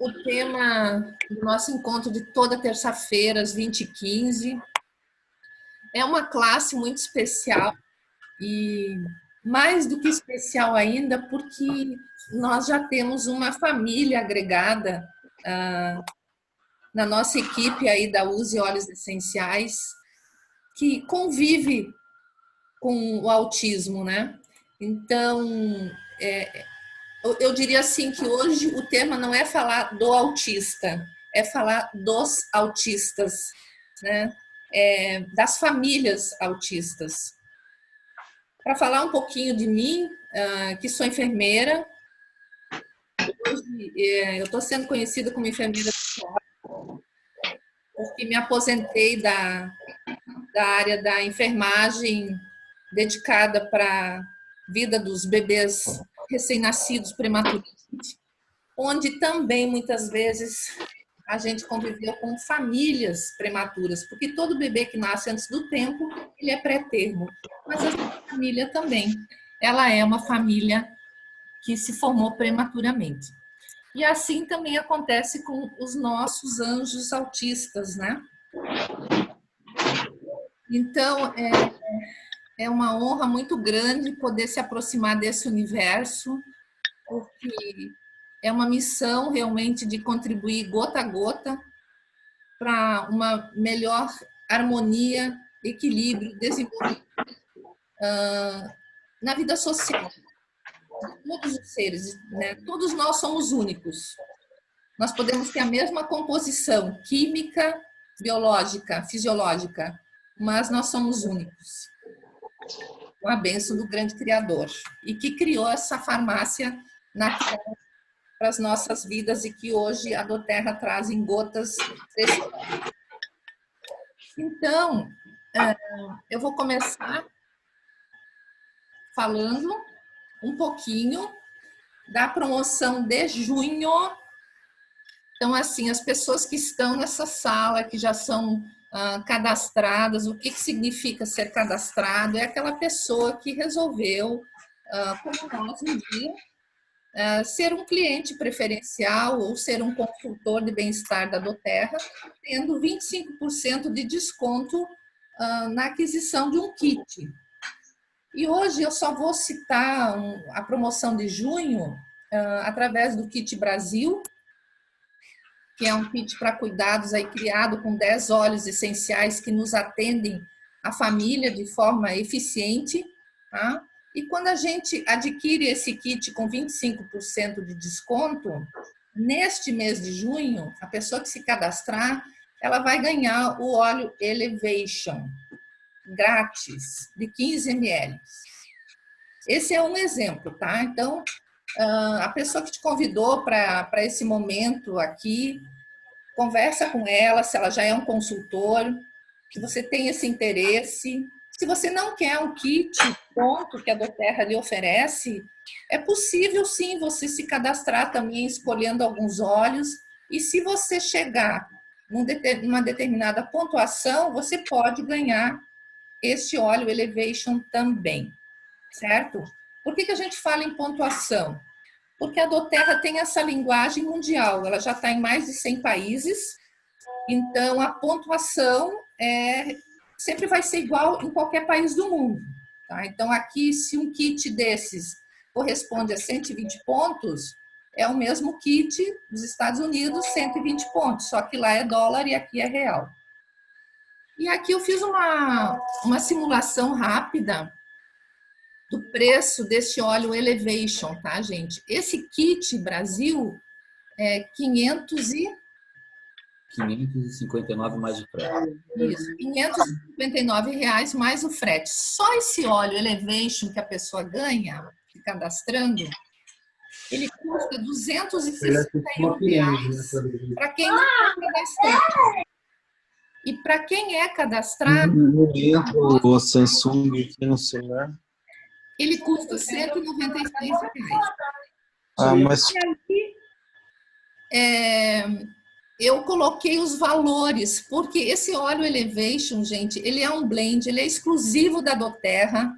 o tema do nosso encontro de toda terça-feira, às 20h15. É uma classe muito especial e mais do que especial ainda, porque nós já temos uma família agregada na nossa equipe aí da Use Óleos Essenciais, que convive com o autismo, né? Então, eu diria assim que hoje o tema não é falar do autista, é falar dos autistas, né? Das famílias autistas. Para falar um pouquinho de mim, que sou enfermeira, hoje eu estou sendo conhecida como enfermeira porque me aposentei da área da enfermagem dedicada para a vida dos bebês recém-nascidos prematuramente, onde também muitas vezes a gente conviveu com famílias prematuras, porque todo bebê que nasce antes do tempo, ele é pré-termo, mas a família também, ela é uma família que se formou prematuramente. E assim também acontece com os nossos anjos autistas, né? Então, é uma honra muito grande poder se aproximar desse universo, porque é uma missão realmente de contribuir gota a gota para uma melhor harmonia, equilíbrio, desenvolvimento na vida social de todos os seres, né? Todos nós somos únicos. Nós podemos ter a mesma composição química, biológica, fisiológica, mas nós somos únicos. Com a bênção do grande Criador e que criou essa farmácia na Terra para as nossas vidas e que hoje a Doterra traz em gotas preciosas. Então, eu vou começar falando um pouquinho da promoção de junho. Então, assim, as pessoas que estão nessa sala, que já são cadastradas, o que significa ser cadastrado? É aquela pessoa que resolveu, como nós um dia, ser um cliente preferencial ou ser um consultor de bem-estar da Doterra, tendo 25% de desconto na aquisição de um kit. E hoje eu só vou citar a promoção de junho através do Kit Brasil, que é um kit para cuidados aí criado com 10 óleos essenciais que nos atendem a família de forma eficiente, tá? E quando a gente adquire esse kit com 25% de desconto, neste mês de junho, a pessoa que se cadastrar, ela vai ganhar o óleo Elevation, grátis, de 15 ml. Esse é um exemplo, tá? Então, a pessoa que te convidou para esse momento aqui, conversa com ela, se ela já é um consultor, se você tem esse interesse. Se você não quer um kit pronto que a Doterra lhe oferece, é possível sim você se cadastrar também escolhendo alguns óleos, e se você chegar numa determinada pontuação, você pode ganhar este óleo Elevation também, certo? Por que a gente fala em pontuação? Porque a Doterra tem essa linguagem mundial, ela já está em mais de 100 países, então a pontuação sempre vai ser igual em qualquer país do mundo. Tá? Então aqui, se um kit desses corresponde a 120 pontos, é o mesmo kit dos Estados Unidos, 120 pontos, só que lá é dólar e aqui é real. E aqui eu fiz uma simulação rápida do preço desse óleo Elevation, tá, gente? Esse kit Brasil é 559 mais o frete. Isso, R$ 559 mais o frete. Só esse óleo Elevation que a pessoa ganha, se cadastrando, ele custa R$ 261 para quem não é cadastrado. E para quem é cadastrado, o Samsung aqui no celular. Ele custa R$ 196. Mas eu coloquei os valores, porque esse óleo Elevation, gente, ele é um blend, ele é exclusivo da Doterra.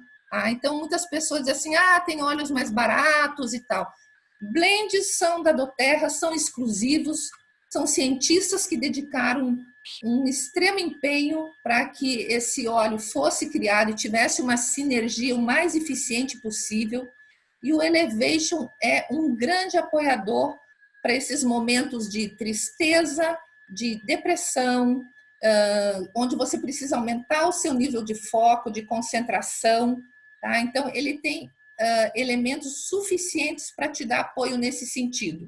Então, muitas pessoas dizem assim, tem óleos mais baratos e tal. Blends são da doTERRA, são exclusivos, são cientistas que dedicaram um extremo empenho para que esse óleo fosse criado e tivesse uma sinergia o mais eficiente possível. E o Elevation é um grande apoiador para esses momentos de tristeza, de depressão, onde você precisa aumentar o seu nível de foco, de concentração. Tá? Então, ele tem elementos suficientes para te dar apoio nesse sentido.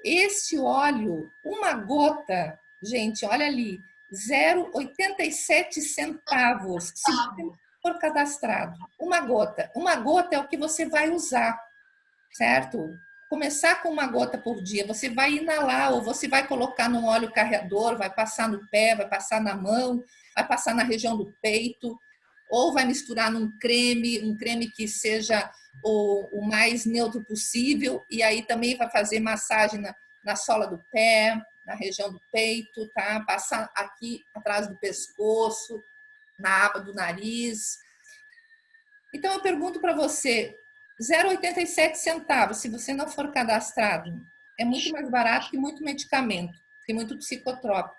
Este óleo, uma gota, gente, olha ali, 0,87 centavos, se você for cadastrado. Uma gota é o que você vai usar, certo? Começar com uma gota por dia, você vai inalar ou você vai colocar num óleo carreador, vai passar no pé, vai passar na mão, vai passar na região do peito, ou vai misturar num creme, um creme que seja o mais neutro possível, e aí também vai fazer massagem na sola do pé, na região do peito, tá? Passar aqui atrás do pescoço, na aba do nariz. Então eu pergunto para você, 0,87 centavos, se você não for cadastrado, é muito mais barato que muito medicamento, que muito psicotrópico.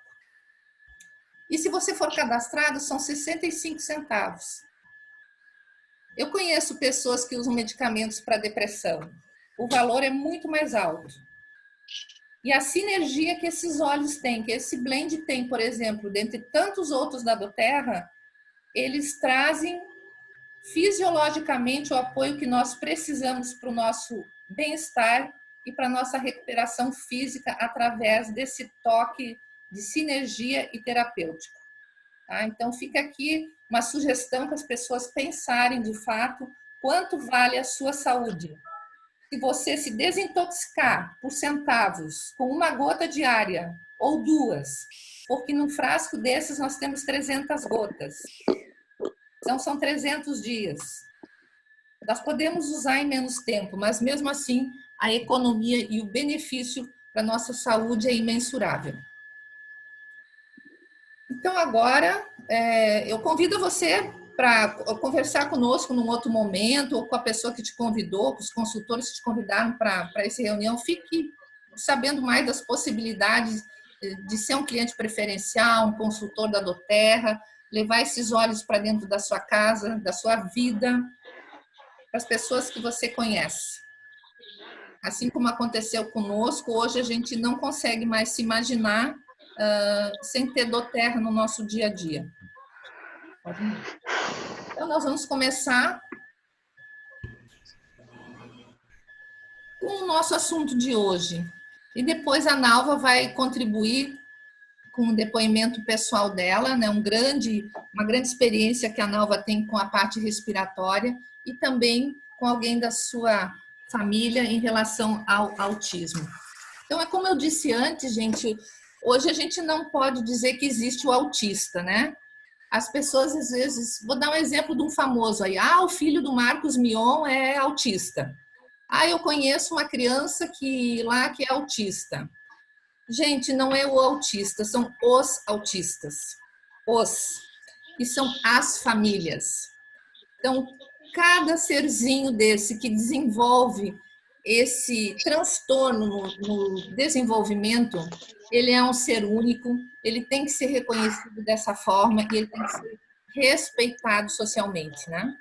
E se você for cadastrado, são 65 centavos. Eu conheço pessoas que usam medicamentos para depressão. O valor é muito mais alto. E a sinergia que esses óleos têm, que esse blend tem, por exemplo, dentre tantos outros da doTERRA, eles trazem fisiologicamente o apoio que nós precisamos para o nosso bem-estar e para a nossa recuperação física através desse toque de sinergia e terapêutico. Tá? Então, fica aqui uma sugestão para as pessoas pensarem, de fato, quanto vale a sua saúde. Se você se desintoxicar por centavos com uma gota diária ou duas, porque num frasco desses nós temos 300 gotas. Então, são 300 dias. Nós podemos usar em menos tempo, mas mesmo assim, a economia e o benefício para a nossa saúde é imensurável. Então, agora, eu convido você para conversar conosco num outro momento, ou com a pessoa que te convidou, com os consultores que te convidaram para essa reunião. Fique sabendo mais das possibilidades de ser um cliente preferencial, um consultor da doTERRA, levar esses olhos para dentro da sua casa, da sua vida, para as pessoas que você conhece. Assim como aconteceu conosco, hoje a gente não consegue mais se imaginar sem ter doTERRA no nosso dia a dia. Então, nós vamos começar com o nosso assunto de hoje. E depois a Nalva vai contribuir com o depoimento pessoal dela, né? Uma grande experiência que a Nalva tem com a parte respiratória e também com alguém da sua família em relação ao autismo. Então, é como eu disse antes, gente, hoje a gente não pode dizer que existe o autista, né? As pessoas, às vezes, vou dar um exemplo de um famoso aí, o filho do Marcos Mion é autista. Eu conheço uma criança que é autista. Gente, não é o autista, são os autistas. E são as famílias. Então, cada serzinho desse que desenvolve esse transtorno no desenvolvimento, ele é um ser único, ele tem que ser reconhecido dessa forma e ele tem que ser respeitado socialmente, né?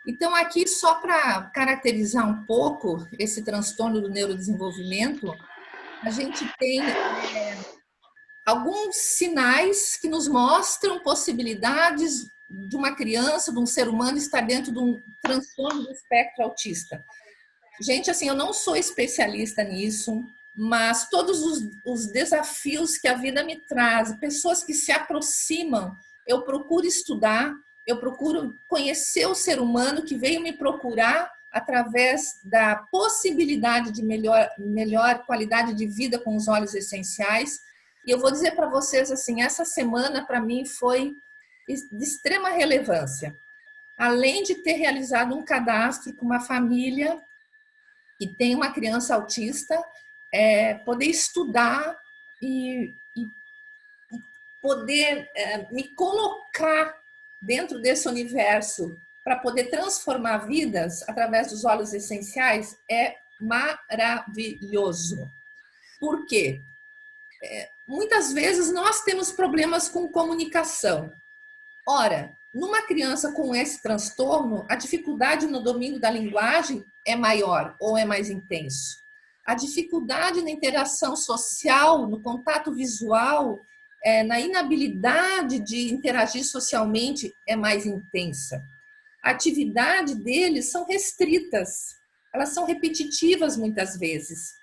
Então, aqui, só para caracterizar um pouco esse transtorno do neurodesenvolvimento, a gente tem alguns sinais que nos mostram possibilidades de uma criança, de um ser humano estar dentro de um transtorno do espectro autista. Gente, assim, eu não sou especialista nisso, mas todos os desafios que a vida me traz, pessoas que se aproximam, eu procuro estudar, eu procuro conhecer o ser humano que veio me procurar através da possibilidade de melhor qualidade de vida com os óleos essenciais. E eu vou dizer para vocês assim, essa semana para mim foi de extrema relevância. Além de ter realizado um cadastro com uma família que tem uma criança autista, poder estudar e poder me colocar dentro desse universo para poder transformar vidas através dos óleos essenciais é maravilhoso. Por quê? Muitas vezes nós temos problemas com comunicação. Ora, numa criança com esse transtorno, a dificuldade no domínio da linguagem é maior ou é mais intenso. A dificuldade na interação social, no contato visual, na inabilidade de interagir socialmente é mais intensa. A atividade deles são restritas, elas são repetitivas muitas vezes.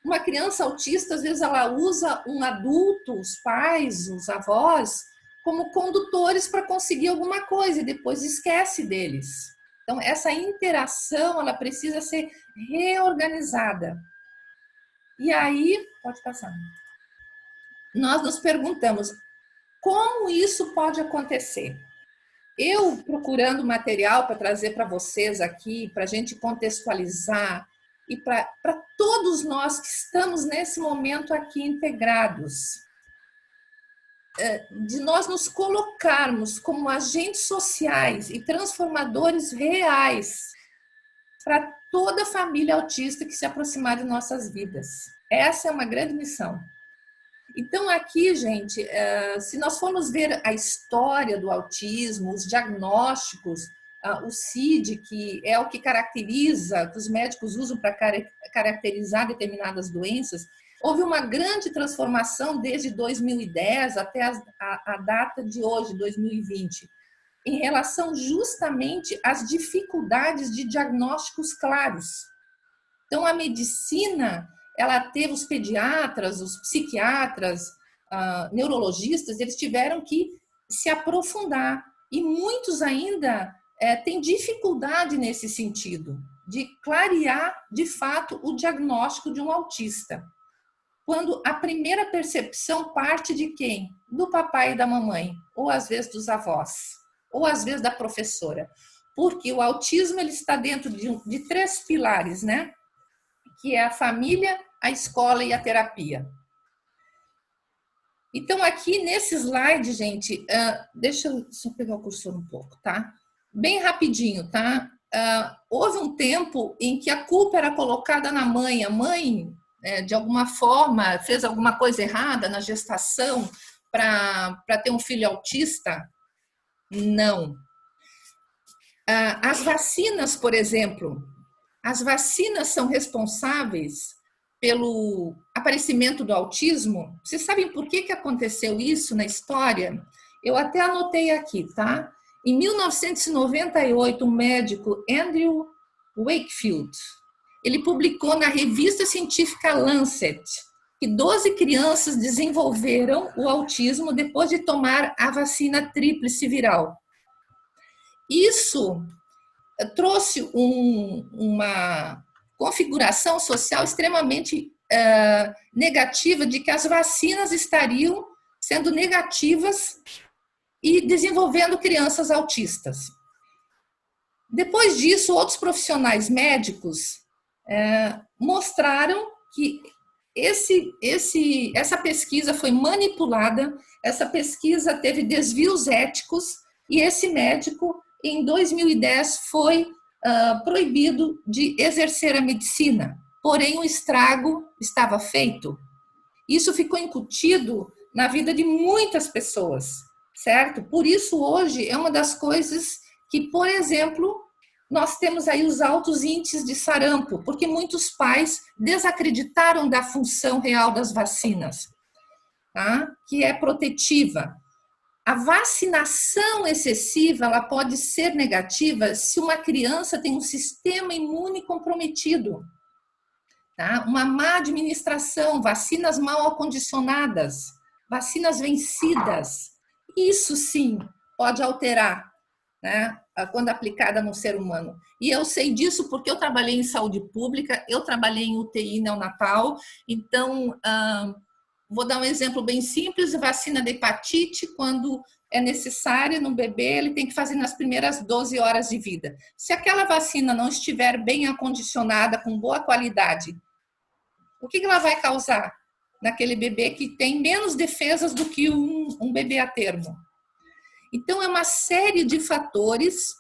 Uma criança autista, às vezes, ela usa um adulto, os pais, os avós, como condutores para conseguir alguma coisa e depois esquece deles. Então, essa interação, ela precisa ser reorganizada. E aí, pode passar. Nós nos perguntamos, como isso pode acontecer? Eu, procurando material para trazer para vocês aqui, para a gente contextualizar, e para todos nós que estamos nesse momento aqui integrados, de nós nos colocarmos como agentes sociais e transformadores reais para toda a família autista que se aproximar de nossas vidas. Essa é uma grande missão. Então, aqui, gente, se nós formos ver a história do autismo, os diagnósticos, o CID, que é o que caracteriza, que os médicos usam para caracterizar determinadas doenças, houve uma grande transformação desde 2010 até a data de hoje, 2020, em relação justamente às dificuldades de diagnósticos claros. Então, a medicina, ela teve os pediatras, os psiquiatras, neurologistas, eles tiveram que se aprofundar. E muitos ainda têm dificuldade nesse sentido, de clarear, de fato, o diagnóstico de um autista. Quando a primeira percepção parte de quem? Do papai e da mamãe, ou às vezes dos avós, ou às vezes da professora. Porque o autismo ele está dentro de 3 pilares, né? Que é a família, a escola e a terapia. Então, aqui nesse slide, gente, deixa eu só pegar o cursor um pouco, tá? Bem rapidinho, tá? Houve um tempo em que a culpa era colocada na mãe. A mãe, de alguma forma, fez alguma coisa errada na gestação para ter um filho autista? Não. As vacinas, por exemplo, as vacinas são responsáveis pelo aparecimento do autismo. Vocês sabem por que aconteceu isso na história? Eu até anotei aqui, tá? Em 1998, o médico Andrew Wakefield, ele publicou na revista científica Lancet que 12 crianças desenvolveram o autismo depois de tomar a vacina tríplice viral. Isso trouxe uma configuração social extremamente negativa de que as vacinas estariam sendo negativas e desenvolvendo crianças autistas. Depois disso, outros profissionais médicos mostraram que essa pesquisa foi manipulada, essa pesquisa teve desvios éticos e esse médico, em 2010, foi proibido de exercer a medicina. Porém, o estrago estava feito. Isso ficou incutido na vida de muitas pessoas, certo? Por isso, hoje, é uma das coisas que, por exemplo, nós temos aí os altos índices de sarampo, porque muitos pais desacreditaram da função real das vacinas, tá? Que é protetiva. A vacinação excessiva, ela pode ser negativa se uma criança tem um sistema imune comprometido, tá? Uma má administração, vacinas mal acondicionadas, vacinas vencidas, isso sim pode alterar, né? Quando aplicada no ser humano. E eu sei disso porque eu trabalhei em saúde pública, eu trabalhei em UTI neonatal, então vou dar um exemplo bem simples, vacina de hepatite, quando é necessária no bebê, ele tem que fazer nas primeiras 12 horas de vida. Se aquela vacina não estiver bem acondicionada, com boa qualidade, o que ela vai causar naquele bebê que tem menos defesas do que um bebê a termo? Então, é uma série de fatores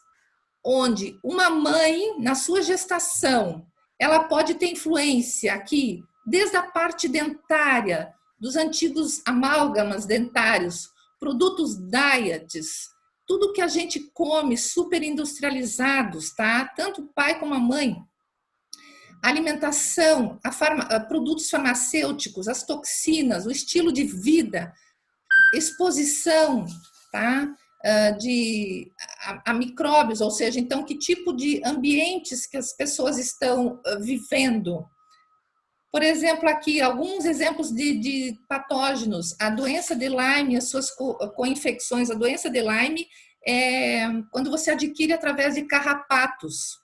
onde uma mãe, na sua gestação, ela pode ter influência aqui, desde a parte dentária, dos antigos amálgamas dentários, produtos diets, tudo que a gente come super industrializados, tá? Tanto o pai como a mãe. Alimentação, produtos farmacêuticos, as toxinas, o estilo de vida, exposição, tá? A micróbios, ou seja, então, que tipo de ambientes que as pessoas estão vivendo. Por exemplo, aqui, alguns exemplos de patógenos. A doença de Lyme, as suas co-infecções. A doença de Lyme é quando você adquire através de carrapatos,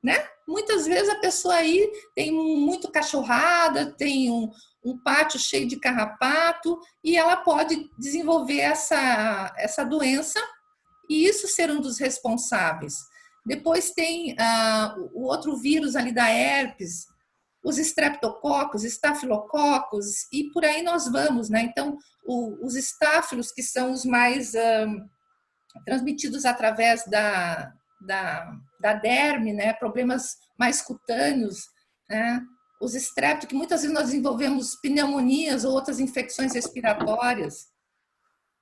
né? Muitas vezes a pessoa aí tem muito cachorrada, tem um pátio cheio de carrapato e ela pode desenvolver essa doença e isso ser um dos responsáveis. Depois tem o outro vírus ali da herpes, os estreptococos, estafilococos e por aí nós vamos, né? Então, os estáfilos, que são os mais transmitidos através da derme, né? Problemas mais cutâneos, né? Os estrepto, que muitas vezes nós desenvolvemos pneumonias ou outras infecções respiratórias.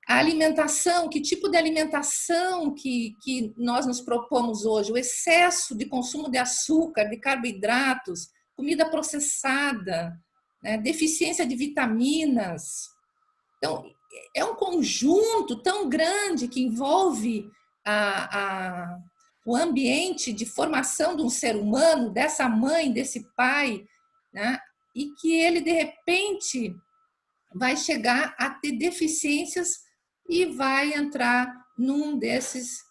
A alimentação, que tipo de alimentação que nós nos propomos hoje? O excesso de consumo de açúcar, de carboidratos, comida processada, né? Deficiência de vitaminas. Então, é um conjunto tão grande que envolve o ambiente de formação de um ser humano, dessa mãe, desse pai, né? E que ele, de repente, vai chegar a ter deficiências e vai entrar num desses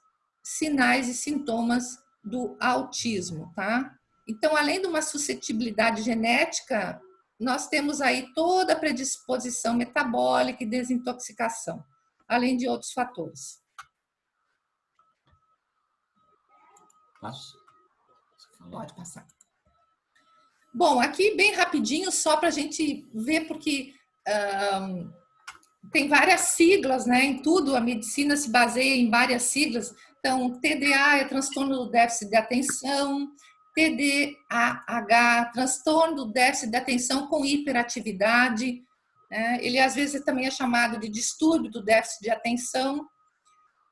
sinais e sintomas do autismo, tá? Então, além de uma suscetibilidade genética, nós temos aí toda a predisposição metabólica e desintoxicação, além de outros fatores. Posso? Pode passar. Bom, aqui bem rapidinho, só para a gente ver, porque tem várias siglas, né? Em tudo, a medicina se baseia em várias siglas. Então, TDA é transtorno do déficit de atenção, TDAH, transtorno do déficit de atenção com hiperatividade, né? Ele às vezes também é chamado de distúrbio do déficit de atenção.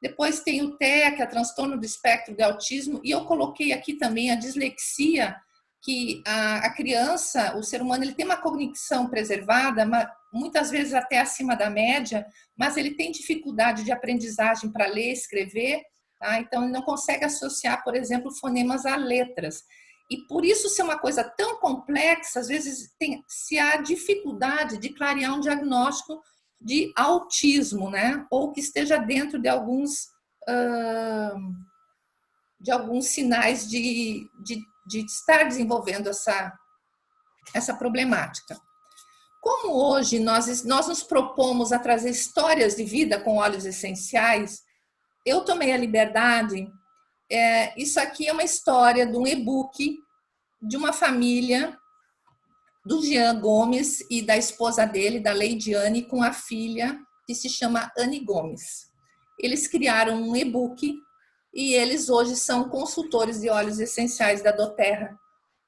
Depois tem o TEA, que é transtorno do espectro de autismo, e eu coloquei aqui também a dislexia, que a criança, o ser humano, ele tem uma cognição preservada, muitas vezes até acima da média, mas ele tem dificuldade de aprendizagem para ler e escrever, tá? Então ele não consegue associar, por exemplo, fonemas a letras. E por isso ser uma coisa tão complexa, às vezes se há dificuldade de clarear um diagnóstico de autismo, né? Ou que esteja dentro de alguns sinais de estar desenvolvendo essa problemática. Como hoje nós nos propomos a trazer histórias de vida com óleos essenciais, eu tomei a liberdade, isso aqui é uma história de um e-book de uma família do Jean Gomes e da esposa dele, da Leidiane, com a filha, que se chama Anne Gomes. Eles criaram um e-book e eles hoje são consultores de óleos essenciais da doTERRA,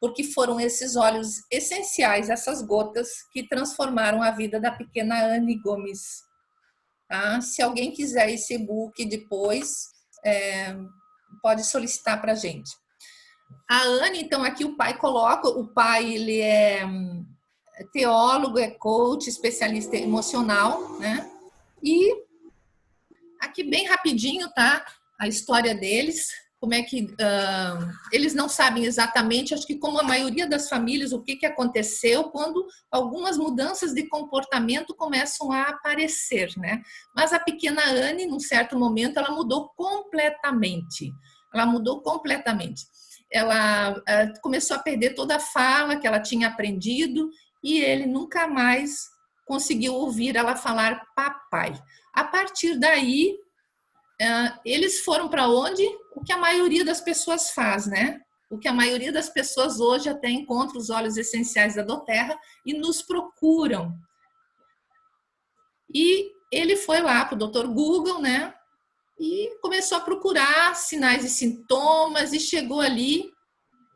porque foram esses óleos essenciais, essas gotas, que transformaram a vida da pequena Anne Gomes. Tá? Se alguém quiser esse e-book depois, pode solicitar para a gente. A Anne, então, aqui o pai coloca, o pai ele é teólogo, é coach, especialista emocional, né? E aqui bem rapidinho, tá? A história deles, como é que eles não sabem exatamente, acho que como a maioria das famílias, o que aconteceu quando algumas mudanças de comportamento começam a aparecer, né? Mas a pequena Anne, num certo momento, ela mudou completamente. Ela começou a perder toda a fala que ela tinha aprendido e ele nunca mais conseguiu ouvir ela falar papai. A partir daí, eles foram para onde? O que a maioria das pessoas faz, né? O que a maioria das pessoas hoje até encontra os óleos essenciais da doTERRA e nos procuram. E ele foi lá para o Dr. Google, né? E começou a procurar sinais e sintomas e chegou ali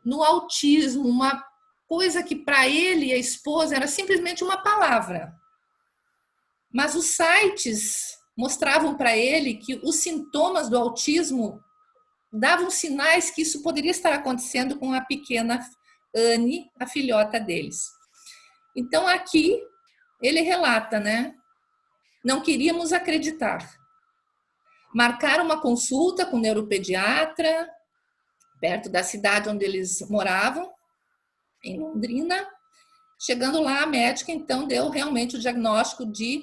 no autismo, uma coisa que para ele e a esposa era simplesmente uma palavra. Mas os sites mostravam para ele que os sintomas do autismo davam sinais que isso poderia estar acontecendo com a pequena Anne, a filhota deles. Então aqui ele relata, né? Não queríamos acreditar. Marcaram uma consulta com o neuropediatra, perto da cidade onde eles moravam, em Londrina. Chegando lá, a médica então deu realmente o diagnóstico de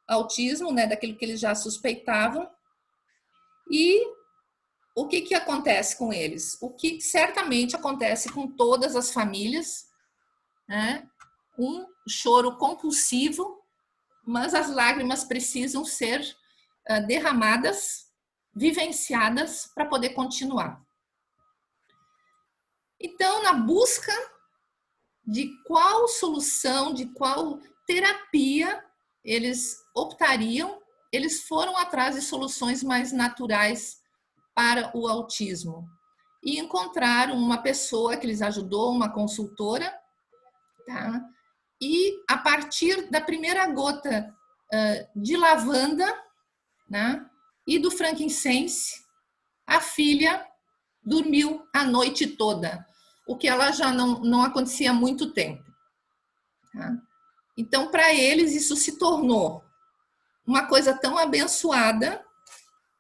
autismo, né, daquilo que eles já suspeitavam. E o que acontece com eles? O que certamente acontece com todas as famílias, né? Um choro compulsivo, mas as lágrimas precisam ser derramadas, vivenciadas para poder continuar. Então, na busca de qual solução, de qual terapia eles optariam, eles foram atrás de soluções mais naturais para o autismo. E encontraram uma pessoa que lhes ajudou, uma consultora, tá? E a partir da primeira gota de lavanda, né, e do frankincense, a filha dormiu a noite toda, o que ela já não acontecia há muito tempo. Tá? Então, para eles, isso se tornou uma coisa tão abençoada,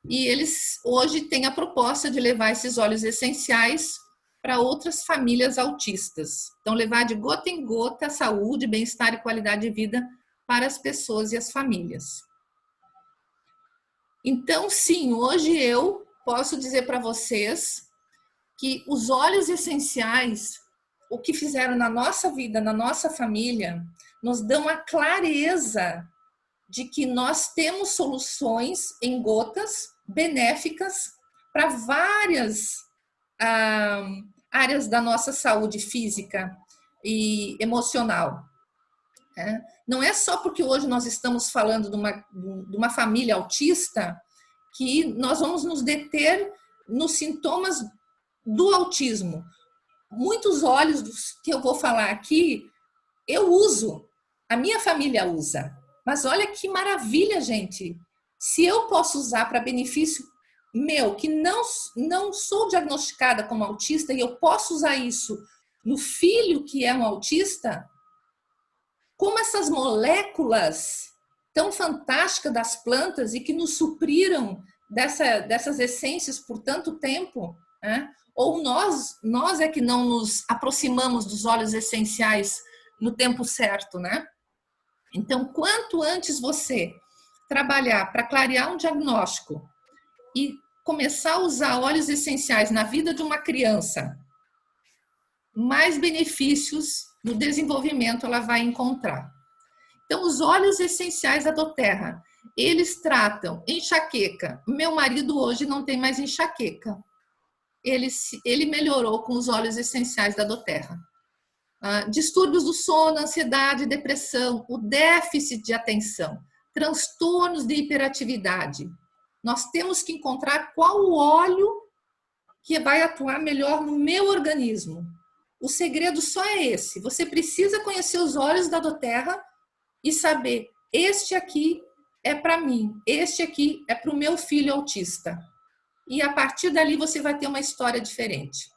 e eles hoje têm a proposta de levar esses óleos essenciais para outras famílias autistas. Então, levar de gota em gota saúde, bem-estar e qualidade de vida para as pessoas e as famílias. Então, sim, hoje eu posso dizer para vocês que os óleos essenciais, o que fizeram na nossa vida, na nossa família, nos dão a clareza de que nós temos soluções em gotas benéficas para várias áreas da nossa saúde física e emocional. Não é só porque hoje nós estamos falando de uma família autista que nós vamos nos deter nos sintomas do autismo. Muitos óleos que eu vou falar aqui, eu uso, a minha família usa. Mas olha que maravilha, gente. Se eu posso usar para benefício meu, que não sou diagnosticada como autista, e eu posso usar isso no filho que é um autista, como essas moléculas tão fantásticas das plantas e que nos supriram dessas essências por tanto tempo, né? Ou nós é que não nos aproximamos dos óleos essenciais no tempo certo, né? Então, quanto antes você trabalhar para clarear um diagnóstico e começar a usar óleos essenciais na vida de uma criança, mais benefícios no desenvolvimento ela vai encontrar. Então, os óleos essenciais da doTERRA, eles tratam enxaqueca. Meu marido hoje não tem mais enxaqueca. Ele melhorou com os óleos essenciais da doTERRA. Distúrbios do sono, ansiedade, depressão, o déficit de atenção, transtornos de hiperatividade. Nós temos que encontrar qual o óleo que vai atuar melhor no meu organismo. O segredo só é esse. Você precisa conhecer os óleos da doTERRA e saber, este aqui é para mim, este aqui é para o meu filho autista. E a partir dali você vai ter uma história diferente.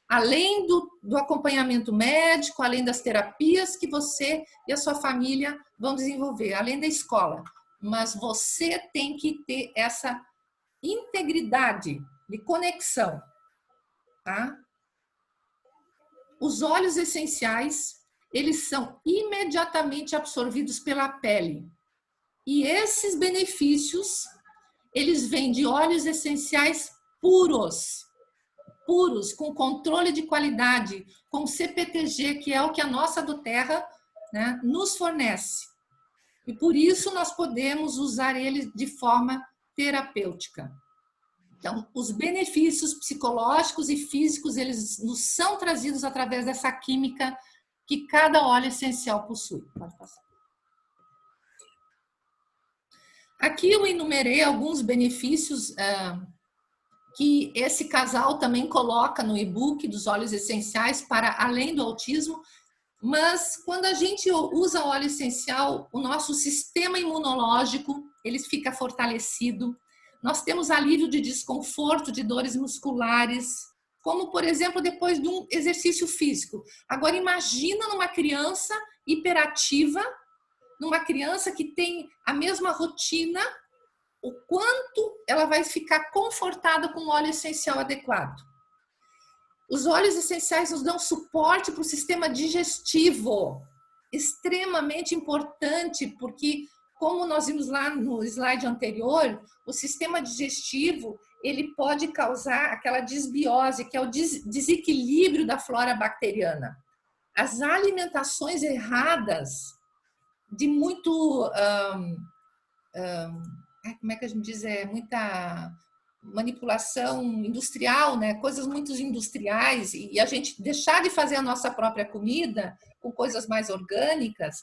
Além do acompanhamento médico, além das terapias que você e a sua família vão desenvolver, além da escola. Mas você tem que ter essa integridade de conexão, tá? Os óleos essenciais, eles são imediatamente absorvidos pela pele. E esses benefícios, eles vêm de óleos essenciais puros, com controle de qualidade, com CPTG, que é o que a nossa doTERRA, né, nos fornece. E por isso nós podemos usar eles de forma terapêutica. Então, os benefícios psicológicos e físicos, eles nos são trazidos através dessa química que cada óleo essencial possui. Pode passar. Aqui eu enumerei alguns benefícios que esse casal também coloca no e-book dos óleos essenciais para além do autismo. Mas quando a gente usa óleo essencial, o nosso sistema imunológico, ele fica fortalecido. Nós temos alívio de desconforto, de dores musculares, como, por exemplo, depois de um exercício físico. Agora, imagina numa criança hiperativa, numa criança que tem a mesma rotina, o quanto ela vai ficar confortada com o óleo essencial adequado. Os óleos essenciais nos dão suporte para o sistema digestivo, extremamente importante, porque, como nós vimos lá no slide anterior, o sistema digestivo ele pode causar aquela desbiose, que é o desequilíbrio da flora bacteriana. As alimentações erradas, de muito... como é que a gente diz? Muita manipulação industrial, né? Coisas muito industriais, e a gente deixar de fazer a nossa própria comida com coisas mais orgânicas,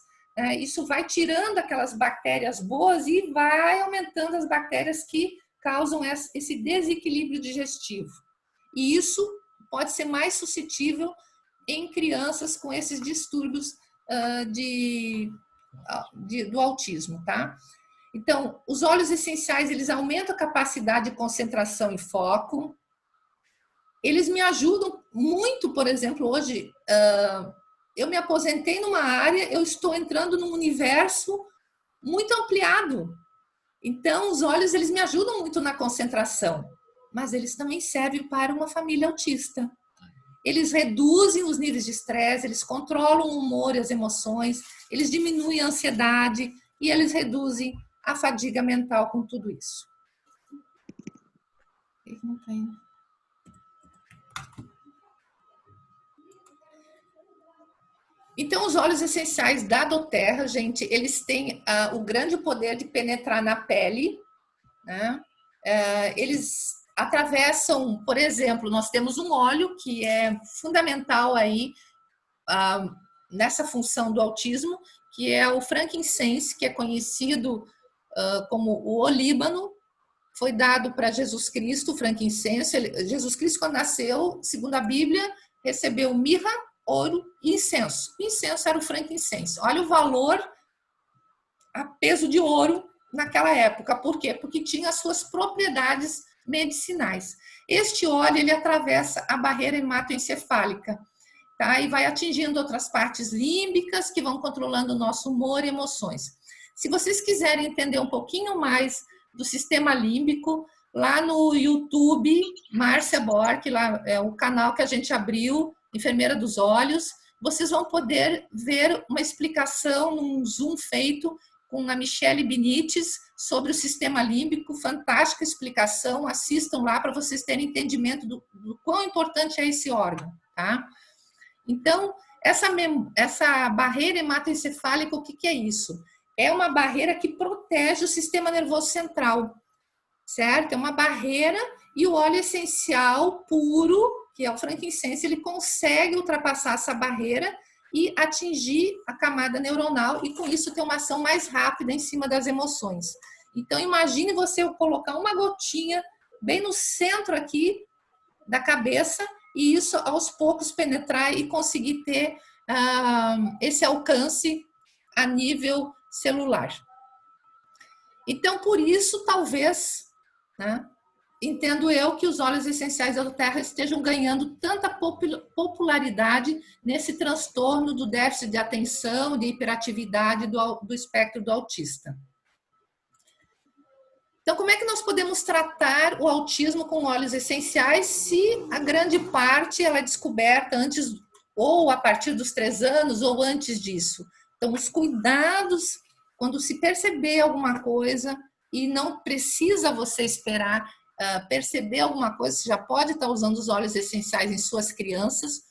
isso vai tirando aquelas bactérias boas e vai aumentando as bactérias que causam esse desequilíbrio digestivo. E isso pode ser mais suscetível em crianças com esses distúrbios do autismo, tá? Então, os óleos essenciais, eles aumentam a capacidade de concentração e foco. Eles me ajudam muito, por exemplo, hoje, eu me aposentei numa área, eu estou entrando num universo muito ampliado. Então, os óleos, eles me ajudam muito na concentração, mas eles também servem para uma família autista. Eles reduzem os níveis de estresse, eles controlam o humor e as emoções, eles diminuem a ansiedade e eles reduzem a fadiga mental com tudo isso. Então, os óleos essenciais da doTERRA, gente, eles têm o grande poder de penetrar na pele, né? Eles atravessam, por exemplo, nós temos um óleo que é fundamental aí nessa função do autismo, que é o frankincense, que é conhecido como o olíbano. Foi dado para Jesus Cristo, o frankincense. Jesus Cristo, quando nasceu, segundo a Bíblia, recebeu mirra, ouro e incenso. O incenso era o frankincense. Olha o valor a peso de ouro naquela época. Por quê? Porque tinha as suas propriedades medicinais. Este óleo, ele atravessa a barreira hematoencefálica, tá? E vai atingindo outras partes límbicas que vão controlando o nosso humor e emoções. Se vocês quiserem entender um pouquinho mais do sistema límbico, lá no YouTube, Márcia Bork, lá é o canal que a gente abriu, Enfermeira dos Olhos, vocês vão poder ver uma explicação num Zoom feito com a Michele Benites sobre o sistema límbico, fantástica explicação, assistam lá para vocês terem entendimento do quão importante é esse órgão, tá? Então, essa barreira hematoencefálica, o que é isso? É uma barreira que protege o sistema nervoso central, certo? É uma barreira e o óleo essencial puro, que é o frankincense, ele consegue ultrapassar essa barreira e atingir a camada neuronal e com isso ter uma ação mais rápida em cima das emoções. Então, imagine você colocar uma gotinha bem no centro aqui da cabeça e isso aos poucos penetrar e conseguir ter esse alcance a nível celular. Então, por isso, talvez, né, entendo eu que os óleos essenciais da doTERRA estejam ganhando tanta popularidade nesse transtorno do déficit de atenção, de hiperatividade do espectro do autista. Então, como é que nós podemos tratar o autismo com óleos essenciais se a grande parte ela é descoberta antes ou a partir dos 3 anos ou antes disso? Então, os cuidados, quando se perceber alguma coisa e não precisa você esperar perceber alguma coisa, você já pode estar usando os óleos essenciais em suas crianças.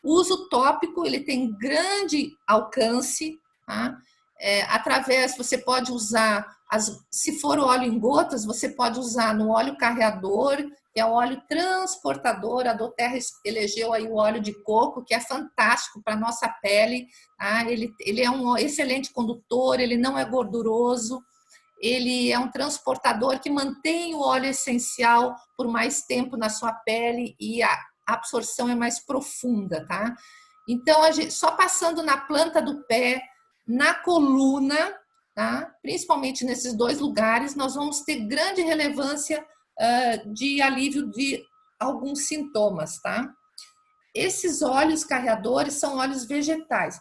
O uso tópico, ele tem grande alcance, tá? Você pode usar, se for óleo em gotas, você pode usar no óleo carreador, que é o óleo transportador. A doTERRA elegeu aí o óleo de coco, que é fantástico para a nossa pele, tá? Ele é um excelente condutor, ele não é gorduroso, ele é um transportador que mantém o óleo essencial por mais tempo na sua pele e a absorção é mais profunda, tá? Então, só passando na planta do pé, na coluna, tá? Principalmente nesses 2 lugares, nós vamos ter grande relevância de alívio de alguns sintomas, tá? Esses óleos carreadores são óleos vegetais.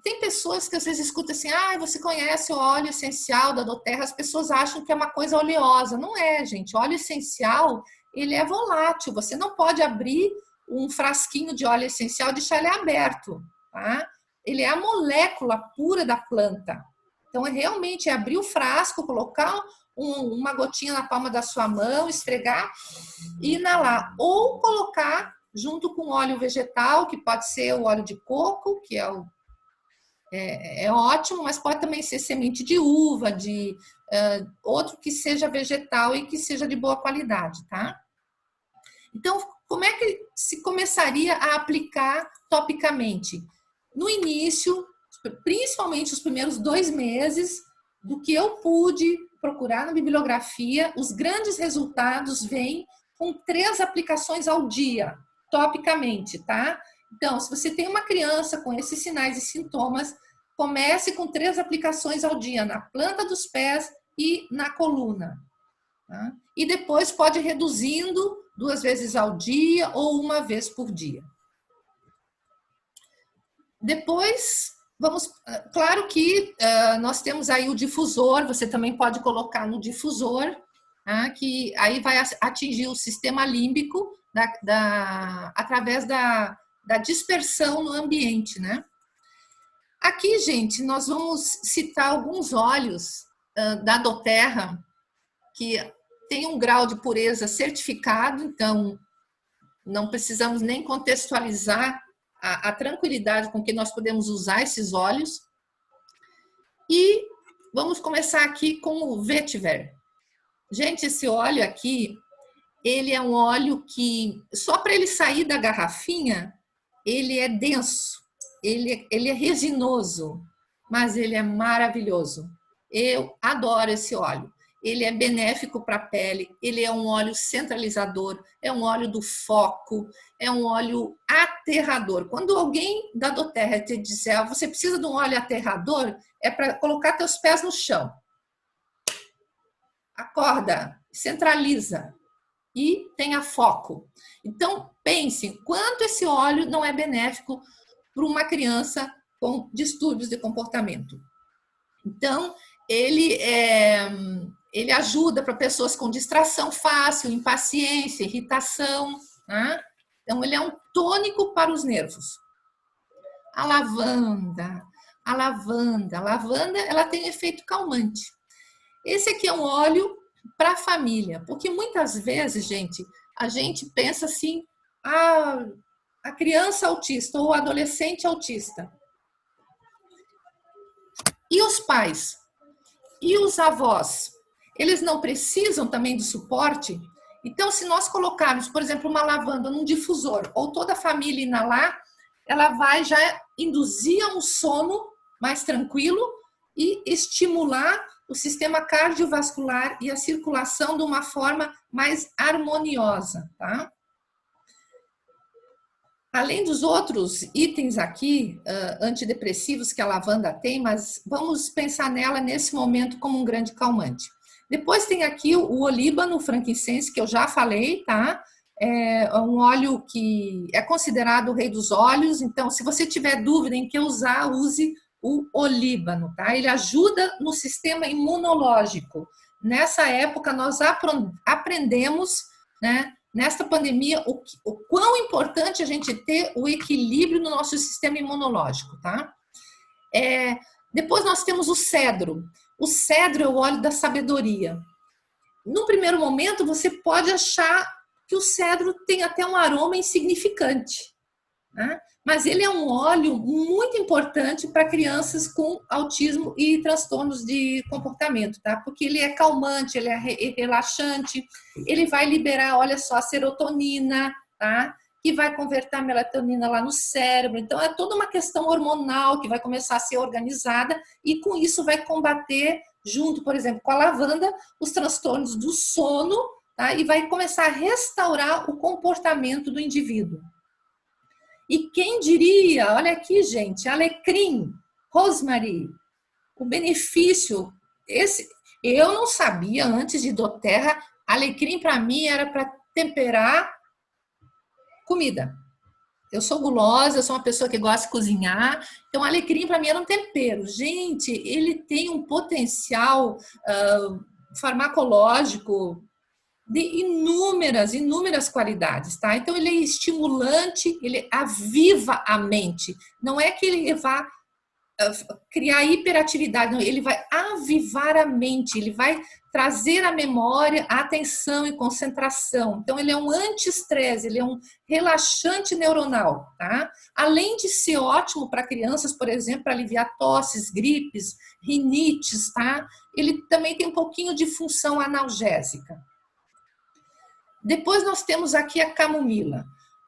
Tem pessoas que às vezes escutam assim, você conhece o óleo essencial da doTERRA, as pessoas acham que é uma coisa oleosa. Não é, gente. O óleo essencial, ele é volátil. Você não pode abrir um frasquinho de óleo essencial e deixar ele aberto, tá? Ele é a molécula pura da planta. Então, realmente abrir o frasco, colocar uma gotinha na palma da sua mão, esfregar e inalar. Ou colocar junto com óleo vegetal, que pode ser o óleo de coco, que é ótimo, mas pode também ser semente de uva, de outro que seja vegetal e que seja de boa qualidade, tá? Então, como é que se começaria a aplicar topicamente? No início, principalmente os primeiros 2 meses, do que eu pude procurar na bibliografia, os grandes resultados vêm com 3 aplicações ao dia, topicamente, tá? Então, se você tem uma criança com esses sinais e sintomas, comece com 3 aplicações ao dia, na planta dos pés e na coluna. Tá? E depois pode ir reduzindo 2 vezes ao dia ou 1 vez por dia. Depois, claro que nós temos aí o difusor, você também pode colocar no difusor, tá? Que aí vai atingir o sistema límbico através da dispersão no ambiente, né? Aqui, gente, nós vamos citar alguns óleos da doTERRA que tem um grau de pureza certificado, então não precisamos nem contextualizar a tranquilidade com que nós podemos usar esses óleos. E vamos começar aqui com o vetiver. Gente, esse óleo aqui, ele é um óleo que, só para ele sair da garrafinha, ele é denso, ele é resinoso, mas ele é maravilhoso. Eu adoro esse óleo. Ele é benéfico para a pele, ele é um óleo centralizador, é um óleo do foco, é um óleo aterrador. Quando alguém da doTERRA te disser, você precisa de um óleo aterrador, é para colocar teus pés no chão. Acorda, centraliza e tenha foco. Então, pense, quanto esse óleo não é benéfico para uma criança com distúrbios de comportamento. Então, ele ajuda para pessoas com distração fácil, impaciência, irritação, tá? Então, ele é um tônico para os nervos. A lavanda, ela tem efeito calmante. Esse aqui é um óleo para a família, porque muitas vezes, gente, a gente pensa assim, a criança autista ou o adolescente autista. E os pais? E os avós? Eles não precisam também de suporte? Então, se nós colocarmos, por exemplo, uma lavanda num difusor, ou toda a família inalar, ela vai já induzir a um sono mais tranquilo e estimular o sistema cardiovascular e a circulação de uma forma mais harmoniosa, tá? Além dos outros itens aqui, antidepressivos que a lavanda tem, mas vamos pensar nela nesse momento como um grande calmante. Depois tem aqui o olíbano, o frankincense, que eu já falei, tá? É um óleo que é considerado o rei dos óleos, então se você tiver dúvida em que usar, use o olíbano, tá? Ele ajuda no sistema imunológico. Nessa época nós aprendemos, né? Nesta pandemia, o quão importante a gente ter o equilíbrio no nosso sistema imunológico, tá? Depois nós temos o cedro. O cedro é o óleo da sabedoria. No primeiro momento, você pode achar que o cedro tem até um aroma insignificante, né? Mas ele é um óleo muito importante para crianças com autismo e transtornos de comportamento, tá? Porque ele é calmante, ele é relaxante, ele vai liberar, olha só, a serotonina, tá? Que vai converter a melatonina lá no cérebro. Então, é toda uma questão hormonal que vai começar a ser organizada e com isso vai combater, junto, por exemplo, com a lavanda, os transtornos do sono, tá? E vai começar a restaurar o comportamento do indivíduo. E quem diria, olha aqui, gente, alecrim, rosemary, o benefício, eu não sabia antes de doTERRA, alecrim para mim era para temperar comida. Eu sou gulosa, eu sou uma pessoa que gosta de cozinhar, então alecrim para mim era um tempero. Gente, ele tem um potencial farmacológico de inúmeras qualidades, tá? Então ele é estimulante, ele aviva a mente. Não é que ele vá criar hiperatividade, não, ele vai avivar a mente, ele vai trazer a memória, a atenção e concentração. Então ele é um anti-estresse, ele é um relaxante neuronal, tá? Além de ser ótimo para crianças, por exemplo, para aliviar tosses, gripes, rinites, tá? Ele também tem um pouquinho de função analgésica. Depois nós temos aqui a camomila.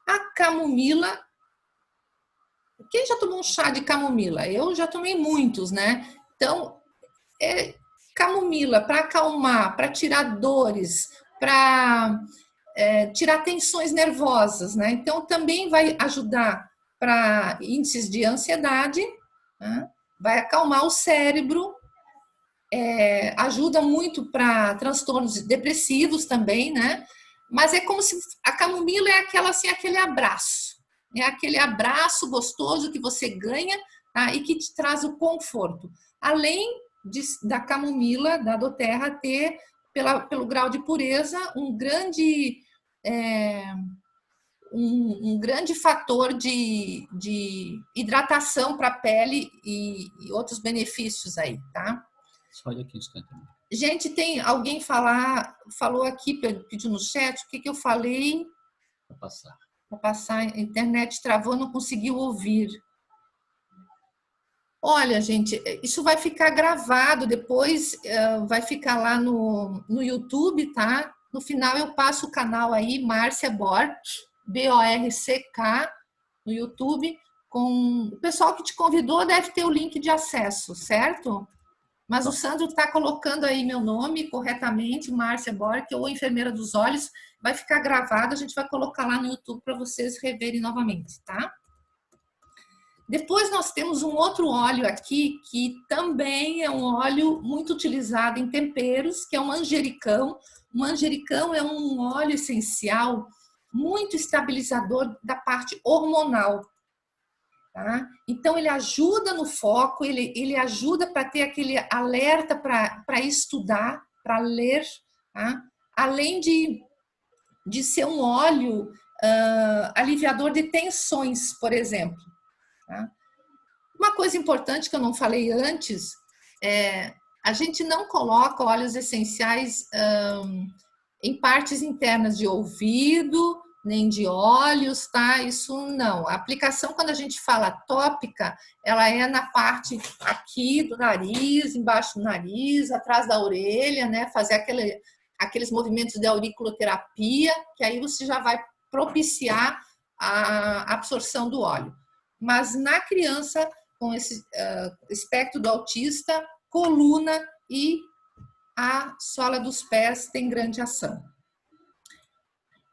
A camomila, quem já tomou um chá de camomila? Eu já tomei muitos, né? Então, camomila para acalmar, para tirar dores, para tirar tensões nervosas, né? Então, também vai ajudar para índices de ansiedade, né? Vai acalmar o cérebro, ajuda muito para transtornos depressivos também, né? Mas é como se a camomila é aquele abraço. É aquele abraço gostoso que você ganha, tá? E que te traz o conforto. Além da camomila, da doTERRA, ter, pelo grau de pureza, um grande fator de hidratação para a pele e outros benefícios aí, tá? Só olha aqui um instante. Gente, tem alguém falou aqui, pediu no chat, o que eu falei? Vou passar. Vou passar, a internet travou, não conseguiu ouvir. Olha, gente, isso vai ficar gravado, depois vai ficar lá no YouTube, tá? No final eu passo o canal aí, Márcia Borck, B-O-R-C-K, no YouTube, com o pessoal que te convidou deve ter o link de acesso, certo? Mas o Sandro está colocando aí meu nome corretamente, Márcia Borck, ou Enfermeira dos Olhos, vai ficar gravado, a gente vai colocar lá no YouTube para vocês reverem novamente, tá? Depois nós temos um outro óleo aqui, que também é um óleo muito utilizado em temperos, que é o manjericão. O manjericão é um óleo essencial, muito estabilizador da parte hormonal. Tá? Então, ele ajuda no foco, ele ajuda para ter aquele alerta para estudar, para ler, tá? Além de ser um óleo aliviador de tensões, por exemplo. Tá? Uma coisa importante que eu não falei antes, a gente não coloca óleos essenciais em partes internas de ouvido, nem de olhos, tá? Isso não. A aplicação, quando a gente fala tópica, ela é na parte aqui do nariz, embaixo do nariz, atrás da orelha, né? Fazer aqueles movimentos de auriculoterapia, que aí você já vai propiciar a absorção do óleo. Mas na criança, com esse espectro do autista, coluna e a sola dos pés tem grande ação.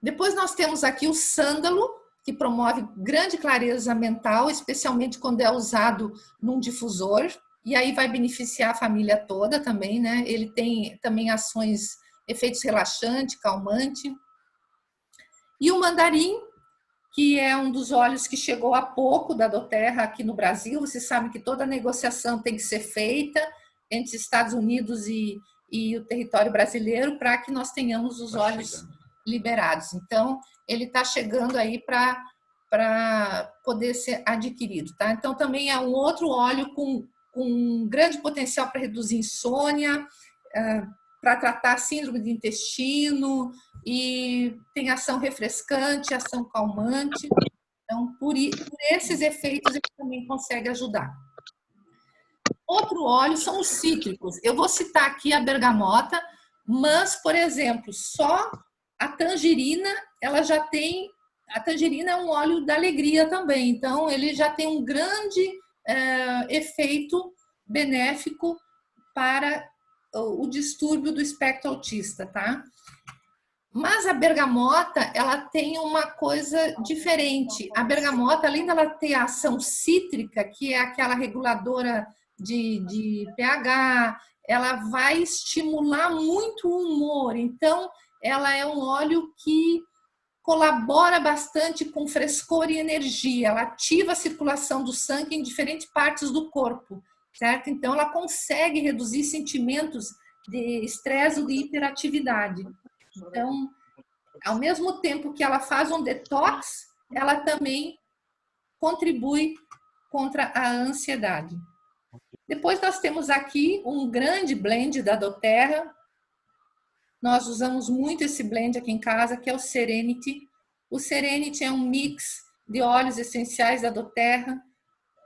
Depois nós temos aqui o sândalo, que promove grande clareza mental, especialmente quando é usado num difusor, e aí vai beneficiar a família toda também, né? Ele tem também ações, efeitos relaxante, calmante. E o mandarim, que é um dos óleos que chegou há pouco da doTERRA aqui no Brasil. Vocês sabem que toda negociação tem que ser feita entre Estados Unidos e o território brasileiro para que nós tenhamos os óleos liberados. Então, ele está chegando aí para poder ser adquirido, tá? Então, também é um outro óleo com um grande potencial para reduzir insônia, para tratar síndrome de intestino, e tem ação refrescante, ação calmante. Então, por esses efeitos, ele também consegue ajudar. Outro óleo são os cítricos. Eu vou citar aqui a bergamota, mas, por exemplo, só a tangerina, ela já tem... A tangerina é um óleo da alegria também, então ele já tem um grande efeito benéfico para o distúrbio do espectro autista, tá? Mas a bergamota, ela tem uma coisa diferente. A bergamota, além dela ter a ação cítrica, que é aquela reguladora de pH, ela vai estimular muito o humor. Então, ela é um óleo que colabora bastante com frescor e energia. Ela ativa a circulação do sangue em diferentes partes do corpo, certo? Então, ela consegue reduzir sentimentos de estresse ou de hiperatividade. Então, ao mesmo tempo que ela faz um detox, ela também contribui contra a ansiedade. Depois nós temos aqui um grande blend da doTERRA. Nós usamos muito esse blend aqui em casa, que é o Serenity. O Serenity é um mix de óleos essenciais da doTERRA,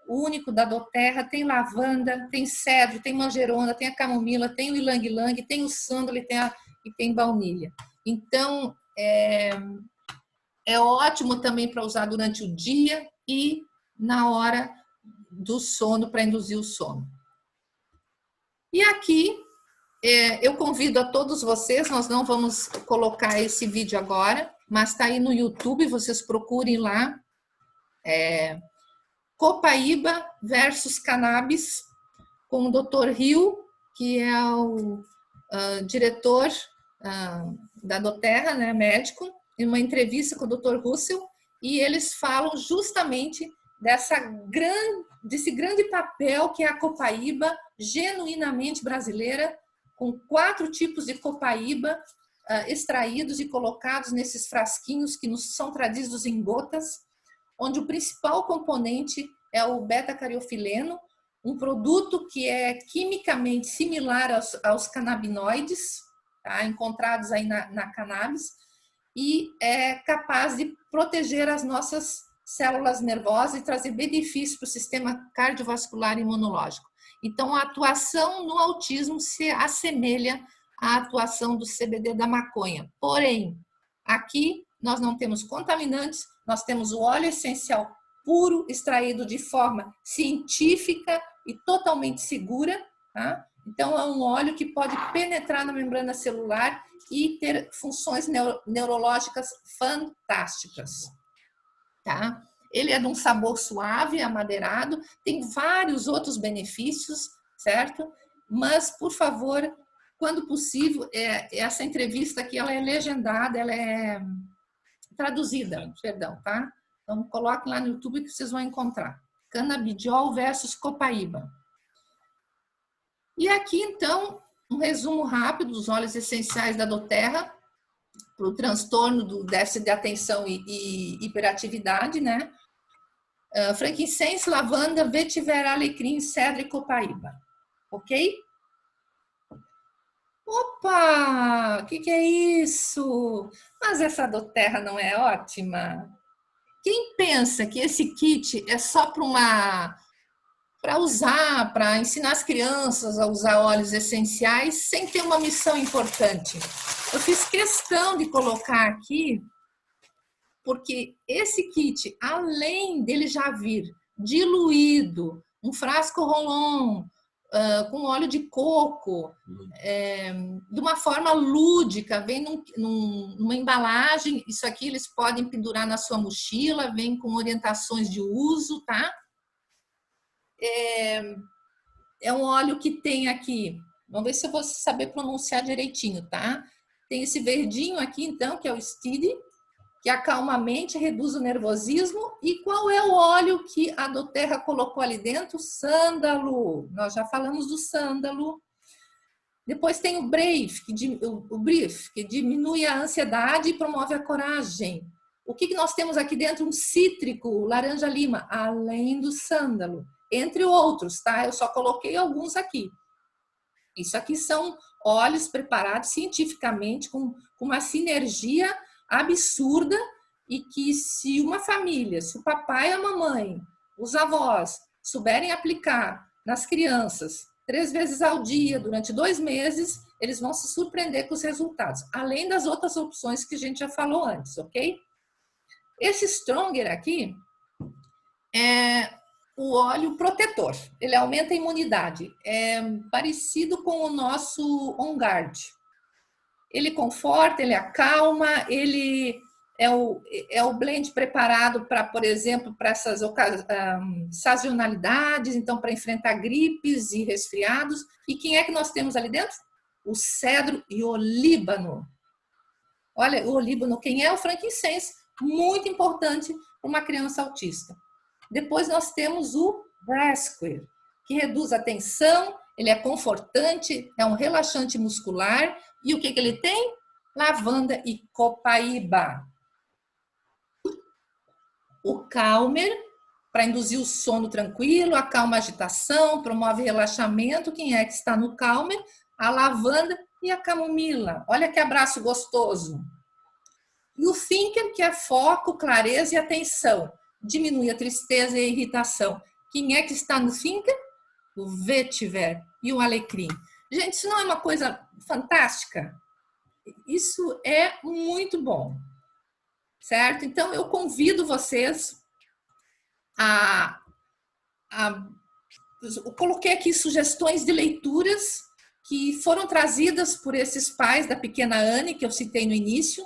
único da doTERRA. Tem lavanda, tem cedro, tem manjerona, tem a camomila, tem o ilang-ilang, tem o sândalo e tem baunilha. Então, é ótimo também para usar durante o dia e na hora do sono, para induzir o sono. E aqui, eu convido a todos vocês, nós não vamos colocar esse vídeo agora, mas está aí no YouTube, vocês procurem lá, Copaíba versus Cannabis, com o Dr. Hill, que é o diretor da doTERRA, né, médico, em uma entrevista com o Dr. Russell, e eles falam justamente desse grande papel que é a copaíba, genuinamente brasileira, com 4 tipos de copaíba extraídos e colocados nesses frasquinhos que nos são trazidos em gotas, onde o principal componente é o beta-cariofileno, um produto que é quimicamente similar aos canabinoides, tá, encontrados aí na cannabis, e é capaz de proteger as nossas células nervosas e trazer benefícios para o sistema cardiovascular e imunológico. Então, a atuação no autismo se assemelha à atuação do CBD da maconha. Porém, aqui nós não temos contaminantes, nós temos o óleo essencial puro, extraído de forma científica e totalmente segura, tá? Então, é um óleo que pode penetrar na membrana celular e ter funções neurológicas fantásticas, tá? Ele é de um sabor suave, amadeirado, tem vários outros benefícios, certo? Mas, por favor, quando possível, essa entrevista aqui, ela é legendada, ela é traduzida, perdão, tá? Então, coloque lá no YouTube que vocês vão encontrar. Canabidiol versus copaíba. E aqui, então, um resumo rápido dos óleos essenciais da doTERRA para o transtorno do déficit de atenção e hiperatividade, né? Frankincense, lavanda, vetiver, alecrim, cedro e copaíba. Ok? Opa! O que é isso? Mas essa doTERRA não é ótima? Quem pensa que esse kit é só para ensinar as crianças a usar óleos essenciais sem ter uma missão importante? Eu fiz questão de colocar aqui, porque esse kit, além dele já vir diluído, um frasco Rolon, com óleo de coco, de uma forma lúdica, vem numa embalagem, isso aqui eles podem pendurar na sua mochila, vem com orientações de uso, tá? É um óleo que tem aqui, vamos ver se eu vou saber pronunciar direitinho, tá? Tem esse verdinho aqui, então, que é o Steady, que acalma a mente, reduz o nervosismo. E qual é o óleo que a doTERRA colocou ali dentro? Sândalo. Nós já falamos do sândalo. Depois tem o Brief, que diminui a ansiedade e promove a coragem. O que nós temos aqui dentro? Um cítrico, laranja-lima, além do sândalo. Entre outros, tá? Eu só coloquei alguns aqui. Isso aqui são óleos preparados cientificamente com uma sinergia absurda e que se uma família, se o papai e a mamãe, os avós, souberem aplicar nas crianças 3 vezes ao dia, durante 2 meses, eles vão se surpreender com os resultados, além das outras opções que a gente já falou antes, ok? Esse Stronger aqui é o óleo protetor, ele aumenta a imunidade, é parecido com o nosso On Guard. ele conforta, ele acalma, ele é o blend preparado para, por exemplo, para essas sazonalidades, então para enfrentar gripes e resfriados. E quem é que nós temos ali dentro? O cedro e o olíbano. Olha, o olíbano, quem é? O frankincense, muito importante para uma criança autista. Depois nós temos o brasquer, que reduz a tensão, ele é confortante, é um relaxante muscular. E o que ele tem? Lavanda e copaíba. O calmer, para induzir o sono tranquilo, acalma a agitação, promove relaxamento. Quem é que está no calmer? A lavanda e a camomila. Olha que abraço gostoso. E o thinker, que é foco, clareza e atenção. Diminui a tristeza e a irritação. Quem é que está no thinker? O vetiver e o alecrim. Gente, isso não é uma coisa fantástica? Isso é muito bom, certo? Então, eu convido vocês eu coloquei aqui sugestões de leituras que foram trazidas por esses pais da pequena Anne, que eu citei no início.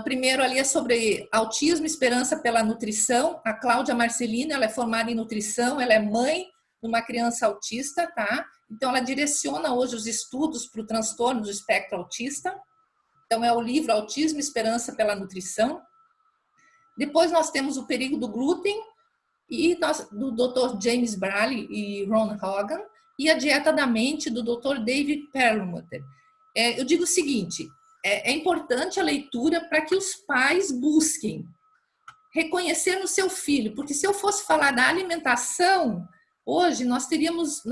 Primeiro ali é sobre autismo, esperança pela nutrição. A Cláudia Marcelino, ela é formada em nutrição, ela é mãe de uma criança autista, tá? Então, ela direciona hoje os estudos para o transtorno do espectro autista. Então, é o livro Autismo, Esperança pela Nutrição. Depois, nós temos O Perigo do Glúten, do Dr. James Braille e Ron Hogan, e A Dieta da Mente, do Dr. David Perlmutter. Eu digo o seguinte, é importante a leitura para que os pais busquem reconhecer no seu filho, porque se eu fosse falar da alimentação, hoje nós temos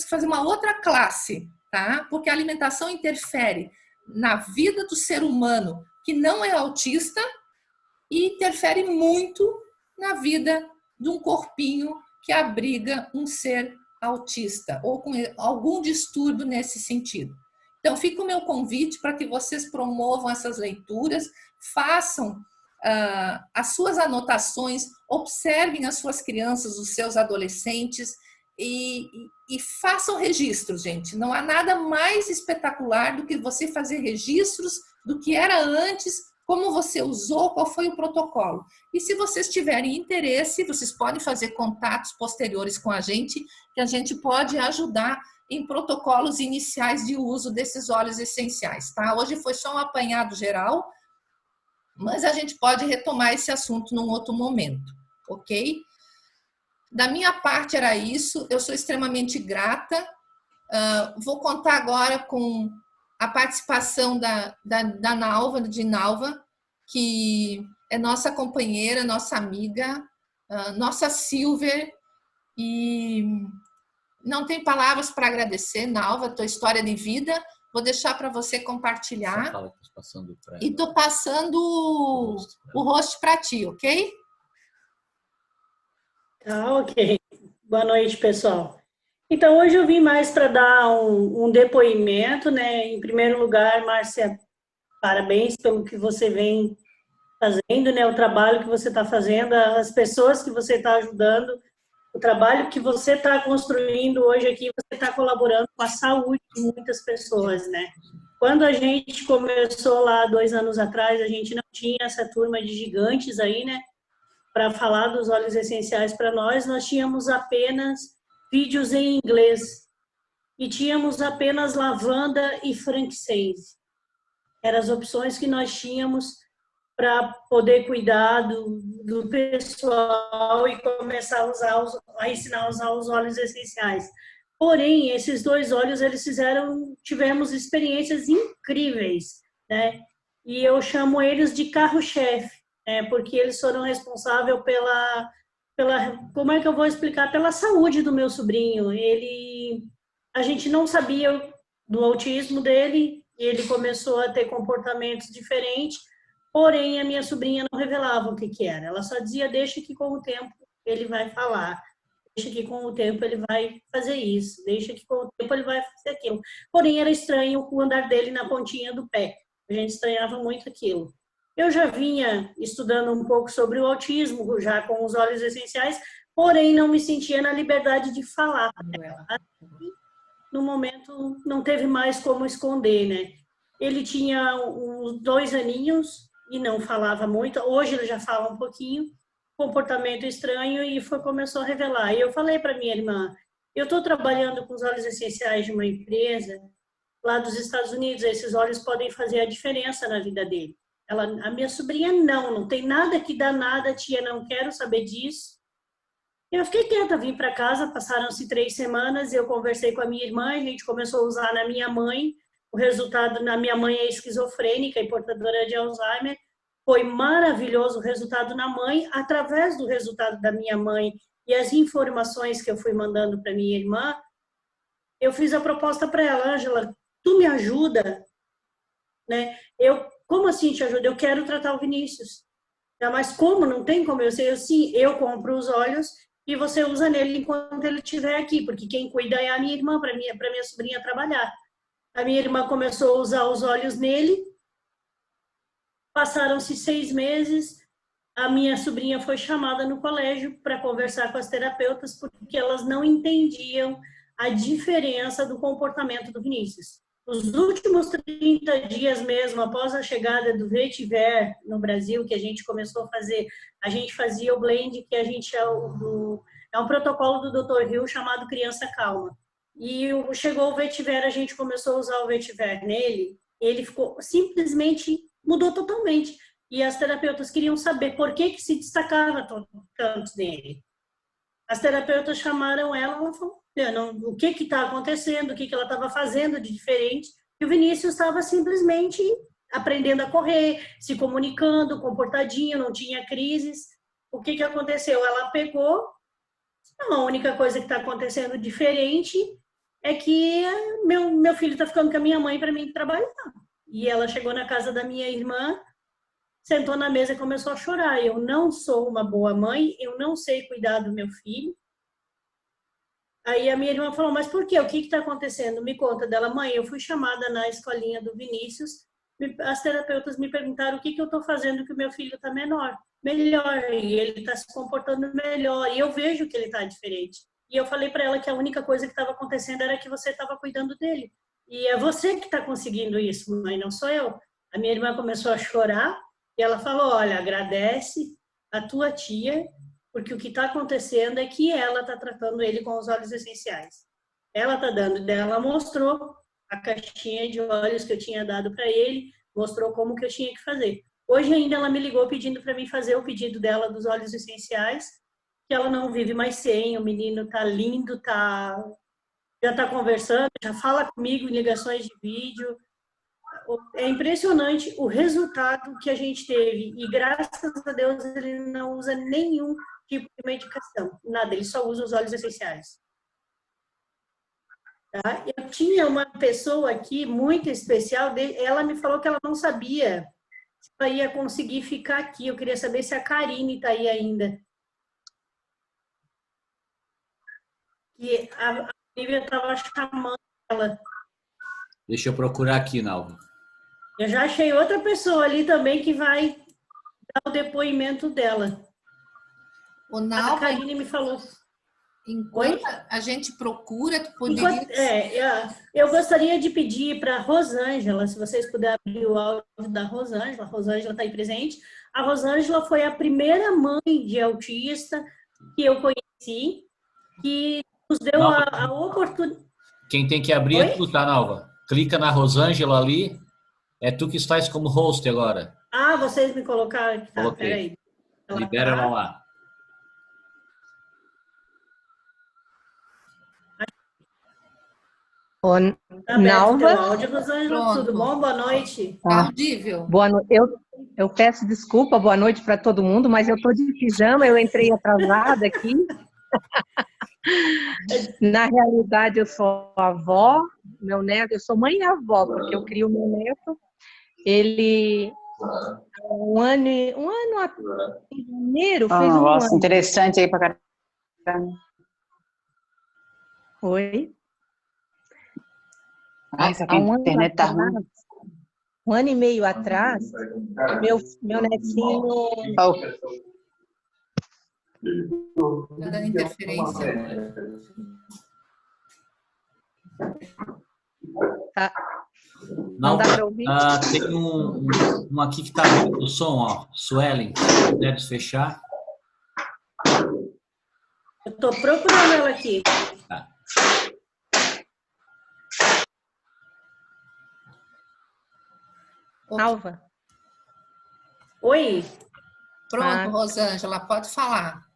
que fazer uma outra classe, tá? Porque a alimentação interfere na vida do ser humano que não é autista e interfere muito na vida de um corpinho que abriga um ser autista ou com algum distúrbio nesse sentido. Então, fica o meu convite para que vocês promovam essas leituras, façam as suas anotações, observem as suas crianças, os seus adolescentes e façam registros, gente. Não há nada mais espetacular do que você fazer registros do que era antes, como você usou, qual foi o protocolo. E se vocês tiverem interesse, vocês podem fazer contatos posteriores com a gente, que a gente pode ajudar em protocolos iniciais de uso desses óleos essenciais, tá? Hoje foi só um apanhado geral, mas a gente pode retomar esse assunto num outro momento, ok? Da minha parte era isso, eu sou extremamente grata. Vou contar agora com a participação da Nalva, de Nalva, que é nossa companheira, nossa amiga, nossa Silver, e não tem palavras para agradecer, Nalva, tua história de vida. Vou deixar para você compartilhar. E estou passando o rosto para ti, ok? Tá, ok. Boa noite, pessoal. Então, hoje eu vim mais para dar um depoimento, né? Em primeiro lugar, Márcia, parabéns pelo que você vem fazendo, né? O trabalho que você está fazendo, as pessoas que você está ajudando, o trabalho que você está construindo hoje aqui, você está colaborando com a saúde de muitas pessoas, né? Quando a gente começou lá 2 anos atrás, a gente não tinha essa turma de gigantes aí, né? Para falar dos óleos essenciais para nós tínhamos apenas vídeos em inglês e tínhamos apenas lavanda e frankincense. Eram as opções que nós tínhamos para poder cuidar do pessoal e começar a ensinar a usar os óleos essenciais. Porém, esses 2 óleos, tivemos experiências incríveis, né? E eu chamo eles de carro-chefe, né? Porque eles foram responsáveis como é que eu vou explicar? Pela saúde do meu sobrinho. A gente não sabia do autismo dele, ele começou a ter comportamentos diferentes, porém a minha sobrinha não revelava o que era. Ela só dizia, deixa que com o tempo ele vai falar, deixa que com o tempo ele vai fazer isso, deixa que com o tempo ele vai fazer aquilo. Porém era estranho o andar dele na pontinha do pé, a gente estranhava muito aquilo. Eu já vinha estudando um pouco sobre o autismo, já com os óleos essenciais, porém não me sentia na liberdade de falar. No momento não teve mais como esconder, né? Ele tinha uns 2 aninhos e não falava muito. Hoje ele já fala um pouquinho, comportamento estranho, e começou a revelar. E eu falei para minha irmã, eu estou trabalhando com os óleos essenciais de uma empresa lá dos Estados Unidos, esses óleos podem fazer a diferença na vida dele. A minha sobrinha, não tem nada que dá nada, tia, não quero saber disso. Eu fiquei quieta, vim para casa, passaram-se 3 semanas, eu conversei com a minha irmã, a gente começou a usar na minha mãe. O resultado, na minha mãe é esquizofrênica e portadora de Alzheimer. Foi maravilhoso o resultado na mãe, através do resultado da minha mãe e as informações que eu fui mandando para minha irmã, eu fiz a proposta para ela, Ângela, tu me ajuda, né? Como assim te ajuda? Eu quero tratar o Vinícius. Mas como? Não tem como eu sei. Sim, eu compro os óleos e você usa nele enquanto ele estiver aqui, porque quem cuida é a minha irmã, para minha sobrinha trabalhar. A minha irmã começou a usar os óleos nele, passaram-se 6 meses, a minha sobrinha foi chamada no colégio para conversar com as terapeutas, porque elas não entendiam a diferença do comportamento do Vinícius. Os últimos 30 dias mesmo, após a chegada do Vetiver no Brasil, que a gente começou a fazer, a gente fazia o blend, que a gente é um protocolo do Dr. Hill chamado Criança Calma. E chegou o Vetiver, a gente começou a usar o Vetiver nele, ele ficou simplesmente, mudou totalmente. E as terapeutas queriam saber por que se destacava tanto dele. As terapeutas chamaram ela falou, o que está acontecendo, o que ela estava fazendo de diferente. E o Vinícius estava simplesmente aprendendo a correr, se comunicando, comportadinho, não tinha crises. O que aconteceu? Ela pegou, a única coisa que está acontecendo diferente é que meu filho está ficando com a minha mãe para mim trabalhar. E ela chegou na casa da minha irmã, sentou na mesa e começou a chorar. Eu não sou uma boa mãe, eu não sei cuidar do meu filho. Aí a minha irmã falou, mas por quê? O que está acontecendo? Me conta dela, mãe, eu fui chamada na escolinha do Vinícius, as terapeutas me perguntaram o que eu estou fazendo que o meu filho está melhor, e ele está se comportando melhor, e eu vejo que ele está diferente. E eu falei para ela que a única coisa que estava acontecendo era que você estava cuidando dele. E é você que está conseguindo isso, mãe, não sou eu. A minha irmã começou a chorar, e ela falou, olha, agradece a tua tia, porque o que está acontecendo é que ela está tratando ele com os óleos essenciais. Ela está dando, ela mostrou a caixinha de óleos que eu tinha dado para ele, mostrou como que eu tinha que fazer. Hoje ainda ela me ligou pedindo para mim fazer o pedido dela dos óleos essenciais, que ela não vive mais sem, o menino tá lindo, já está conversando, já fala comigo em ligações de vídeo. É impressionante o resultado que a gente teve, e graças a Deus ele não usa nenhum tipo de medicação, nada, ele só usa os óleos essenciais. Tá? Eu tinha uma pessoa aqui muito especial, ela me falou que ela não sabia se ela ia conseguir ficar aqui, eu queria saber se a Karine está aí ainda. E a Lívia estava chamando ela. Deixa eu procurar aqui, Nalva. Eu já achei outra pessoa ali também que vai dar o depoimento dela. O Nalva, a Karine me falou. Enquanto a gente procura, tu poderia... eu gostaria de pedir para a Rosângela, se vocês puderem abrir o áudio da Rosângela. A Rosângela está aí presente. A Rosângela foi a primeira mãe de autista que eu conheci, que nos deu a oportunidade... Quem tem que abrir é tu, tá, Nalva? Clica na Rosângela ali. É tu que estás como host agora. Ah, vocês me colocaram aqui. Tá, peraí. Libera ela lá. Nalva. Áudio, Rosângela, tudo bom? Boa noite. Audível. Boa noite. Eu peço desculpa, boa noite para todo mundo, mas eu estou de pijama, eu entrei atrasada aqui. Na realidade, eu sou avó, meu neto, eu sou mãe e avó, porque eu crio meu neto. Ele, um ano em janeiro, fez um ano. Interessante aí para caramba. Oi? Essa aqui, a internet tá ruim. Um ano e meio atrás, meu netinho... Tá dando interferência. Tá. Não Nalva, dá para ouvir? tem um aqui que está abrindo o som, ó. Suelen, se puder desfechar. Eu estou procurando ela aqui. Tá. Nalva. Oi? Pronto, Rosângela, pode falar.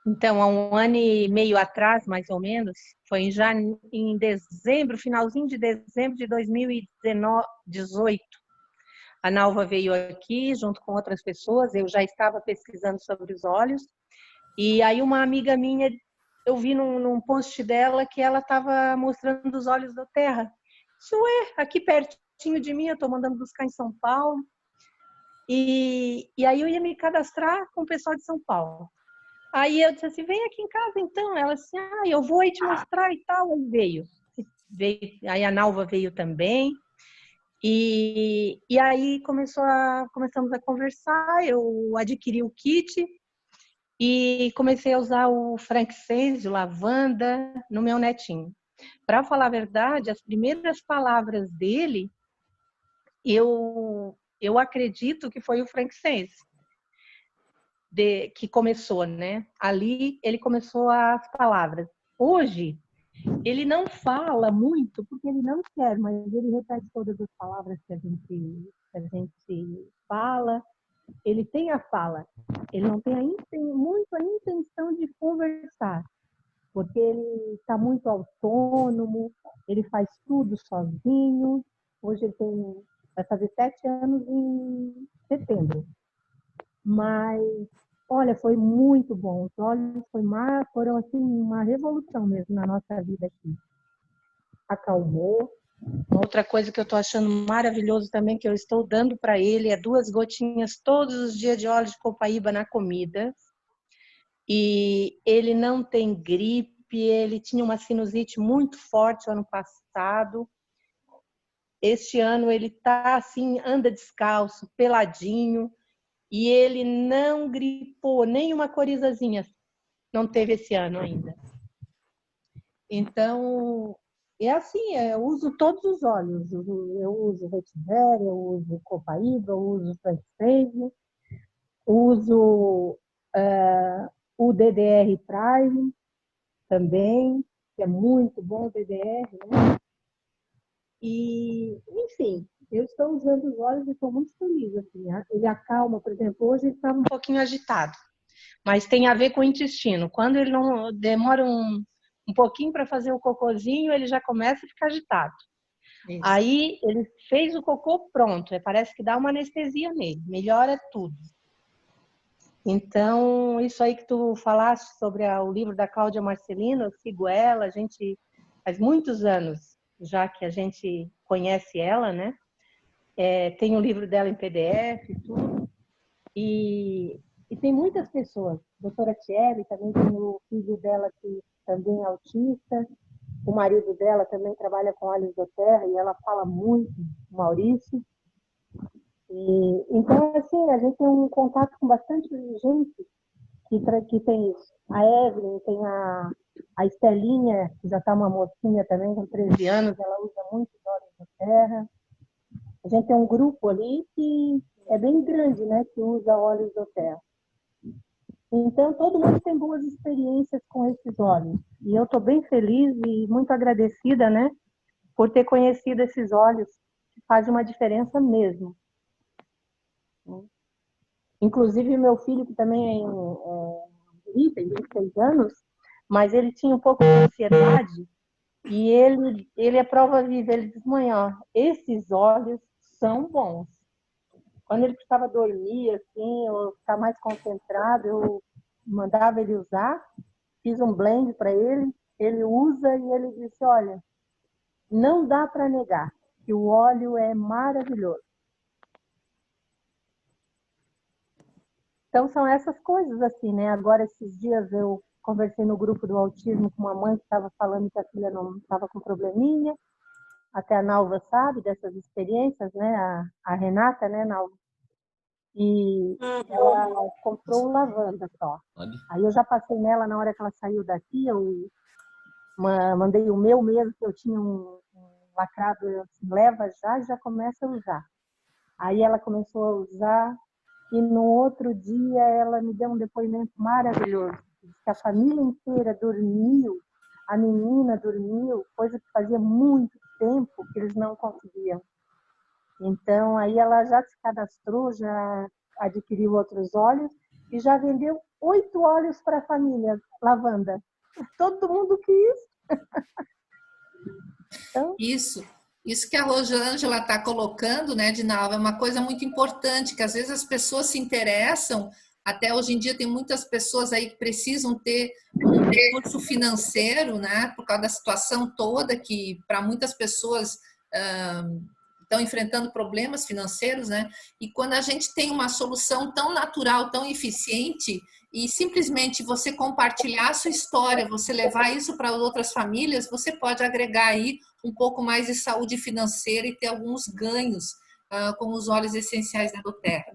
Então, há um ano e meio atrás, mais ou menos, foi já em dezembro, finalzinho de dezembro de 2018, a Nalva veio aqui junto com outras pessoas, eu já estava pesquisando sobre os olhos, e aí uma amiga minha, eu vi num post dela que ela estava mostrando os olhos da Terra. Isso é, aqui pertinho de mim, eu estou mandando buscar em São Paulo, e aí eu ia me cadastrar com o pessoal de São Paulo. Aí eu disse assim, vem aqui em casa então. Ela assim, eu vou aí te mostrar e tal. Aí veio. Aí a Nalva veio também. E aí começamos a conversar, eu adquiri o kit e comecei a usar o frankincense de lavanda no meu netinho. Para falar a verdade, as primeiras palavras dele, eu acredito que foi o frankincense que começou, né? Ali ele começou as palavras. Hoje, ele não fala muito, porque ele não quer, mas ele repete todas as palavras que a gente fala. Ele tem a fala. Ele não tem muito a intenção de conversar, porque ele está muito autônomo, ele faz tudo sozinho. Hoje ele vai fazer 7 anos em setembro. Mas, olha, foi muito bom. Os olhos foram assim, uma revolução mesmo na nossa vida aqui. Acalmou. Outra coisa que eu estou achando maravilhoso também, que eu estou dando para ele, é 2 gotinhas todos os dias de óleo de copaíba na comida. E ele não tem gripe, ele tinha uma sinusite muito forte ano passado. Este ano ele tá assim, anda descalço, peladinho, e ele não gripou, nem uma corizazinha não teve esse ano ainda. Então, é assim, eu uso todos os óleos. Eu uso vetiver, eu uso copaíba, eu uso frankincense, uso o DDR Prime também, que é muito bom o DDR, né? E, enfim, eu estou usando os óleos e estou muito feliz. Assim, ele acalma, por exemplo, hoje ele estava um pouquinho agitado, mas tem a ver com o intestino. Quando ele não demora um pouquinho para fazer o cocôzinho, ele já começa a ficar agitado. Isso. Aí ele fez o cocô, pronto, parece que dá uma anestesia nele, melhora tudo. Então, isso aí que tu falaste sobre o livro da Cláudia Marcelino, eu sigo ela, a gente faz muitos anos já que a gente conhece ela, né? Tem um livro dela em PDF e tudo. E tem muitas pessoas. Doutora Thierry também tem o filho dela que também é autista. O marido dela também trabalha com olhos da terra e ela fala muito, o Maurício. Então, assim, a gente tem um contato com bastante gente que tem isso. A Evelyn, tem a Estelinha, que já está uma mocinha também, com 13 anos, ela usa muito os olhos da terra. A gente tem um grupo ali que é bem grande, né, que usa óleos da terra. Então, todo mundo tem boas experiências com esses óleos. E eu estou bem feliz e muito agradecida, né, por ter conhecido esses óleos, que faz uma diferença mesmo. Inclusive, meu filho, que também tem 26 anos, mas ele tinha um pouco de ansiedade, e ele é prova viva. Ele diz, mãe, ó, esses óleos são bons. Quando ele precisava dormir, assim, ou ficar mais concentrado, eu mandava ele usar, fiz um blend para ele usa e ele disse, olha, não dá para negar que o óleo é maravilhoso. Então, são essas coisas, assim, né? Agora, esses dias, eu conversei no grupo do autismo com uma mãe que estava falando que a filha não estava com probleminha. Até a Nalva sabe dessas experiências, né? A Renata, né, Nalva? E ela comprou lavanda só. Aí eu já passei nela na hora que ela saiu daqui, eu mandei o meu mesmo, que eu tinha um lacrado, assim, leva já e já começa a usar. Aí ela começou a usar e no outro dia ela me deu um depoimento maravilhoso. Que a família inteira dormiu, a menina dormiu, coisa que fazia muito tempo que eles não conseguiam. Então, aí ela já se cadastrou, já adquiriu outros óleos e já vendeu 8 óleos para a família, lavanda. Todo mundo quis. Então, Isso que a Rosângela está colocando, né, Dinalva, é uma coisa muito importante, que às vezes as pessoas se interessam, até hoje em dia tem muitas pessoas aí que precisam ter um recurso financeiro, né, por causa da situação toda, que para muitas pessoas estão enfrentando problemas financeiros, né, e quando a gente tem uma solução tão natural, tão eficiente, e simplesmente você compartilhar a sua história, você levar isso para outras famílias, você pode agregar aí um pouco mais de saúde financeira e ter alguns ganhos com os óleos essenciais da doTERRA.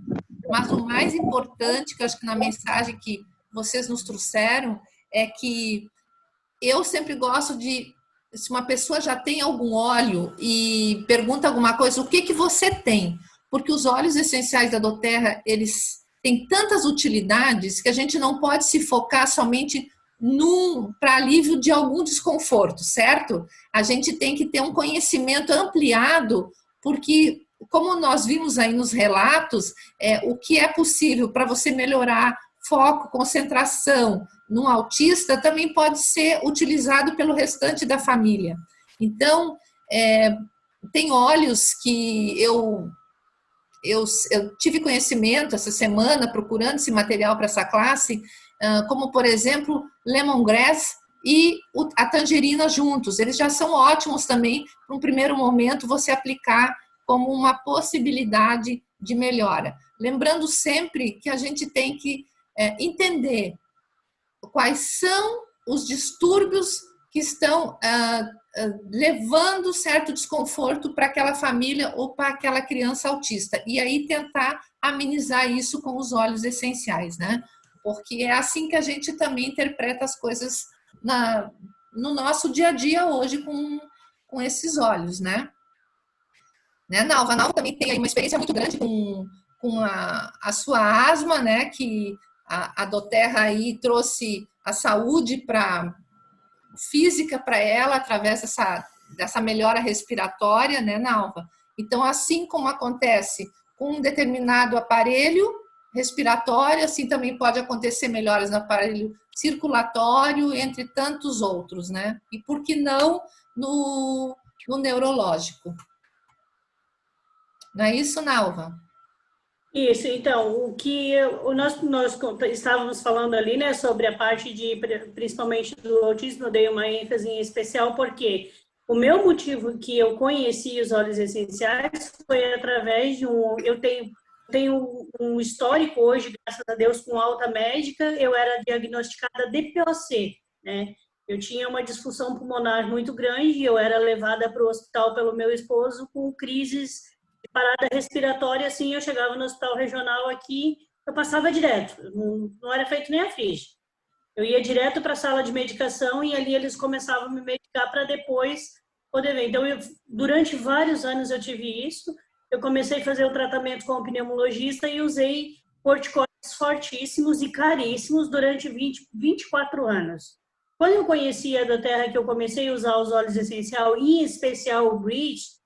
Mas o mais importante, que eu acho que na mensagem que vocês nos trouxeram, é que eu sempre gosto de, se uma pessoa já tem algum óleo e pergunta alguma coisa, o que você tem? Porque os óleos essenciais da doTERRA, eles têm tantas utilidades que a gente não pode se focar somente para alívio de algum desconforto, certo? A gente tem que ter um conhecimento ampliado, porque, como nós vimos aí nos relatos, o que é possível para você melhorar foco, concentração num autista também pode ser utilizado pelo restante da família. Então, tem óleos que eu tive conhecimento essa semana procurando esse material para essa classe, como, por exemplo, lemongrass e a tangerina juntos. Eles já são ótimos também, para um primeiro momento, você aplicar como uma possibilidade de melhora. Lembrando sempre que a gente tem que entender quais são os distúrbios que estão levando certo desconforto para aquela família ou para aquela criança autista. E aí tentar amenizar isso com os óleos essenciais, né? Porque é assim que a gente também interpreta as coisas no nosso dia a dia hoje com esses óleos, né? Nalva? A Nalva também tem aí uma experiência muito grande com a sua asma, né? Que a doTERRA aí trouxe a saúde física para ela através dessa melhora respiratória, né, Nalva? Então, assim como acontece com um determinado aparelho respiratório, assim também pode acontecer melhoras no aparelho circulatório, entre tantos outros, né? E por que não no neurológico? Não é isso, Nalva? Isso, então, o que nós estávamos falando ali, né, sobre a parte principalmente do autismo, eu dei uma ênfase em especial, porque o meu motivo que eu conheci os óleos essenciais foi através de eu tenho um histórico hoje, graças a Deus, com alta médica, eu era diagnosticada DPOC, né, eu tinha uma disfunção pulmonar muito grande, eu era levada para o hospital pelo meu esposo com crises parada respiratória, assim, eu chegava no hospital regional aqui, eu passava direto, não era feito nem a ficha. Eu ia direto para a sala de medicação e ali eles começavam a me medicar para depois poder ver. Então, durante vários anos eu tive isso, eu comecei a fazer o tratamento com o pneumologista e usei corticoides fortíssimos e caríssimos durante 24 anos. Quando eu conheci a doTERRA, que eu comecei a usar os óleos essenciais, em especial o Bridge,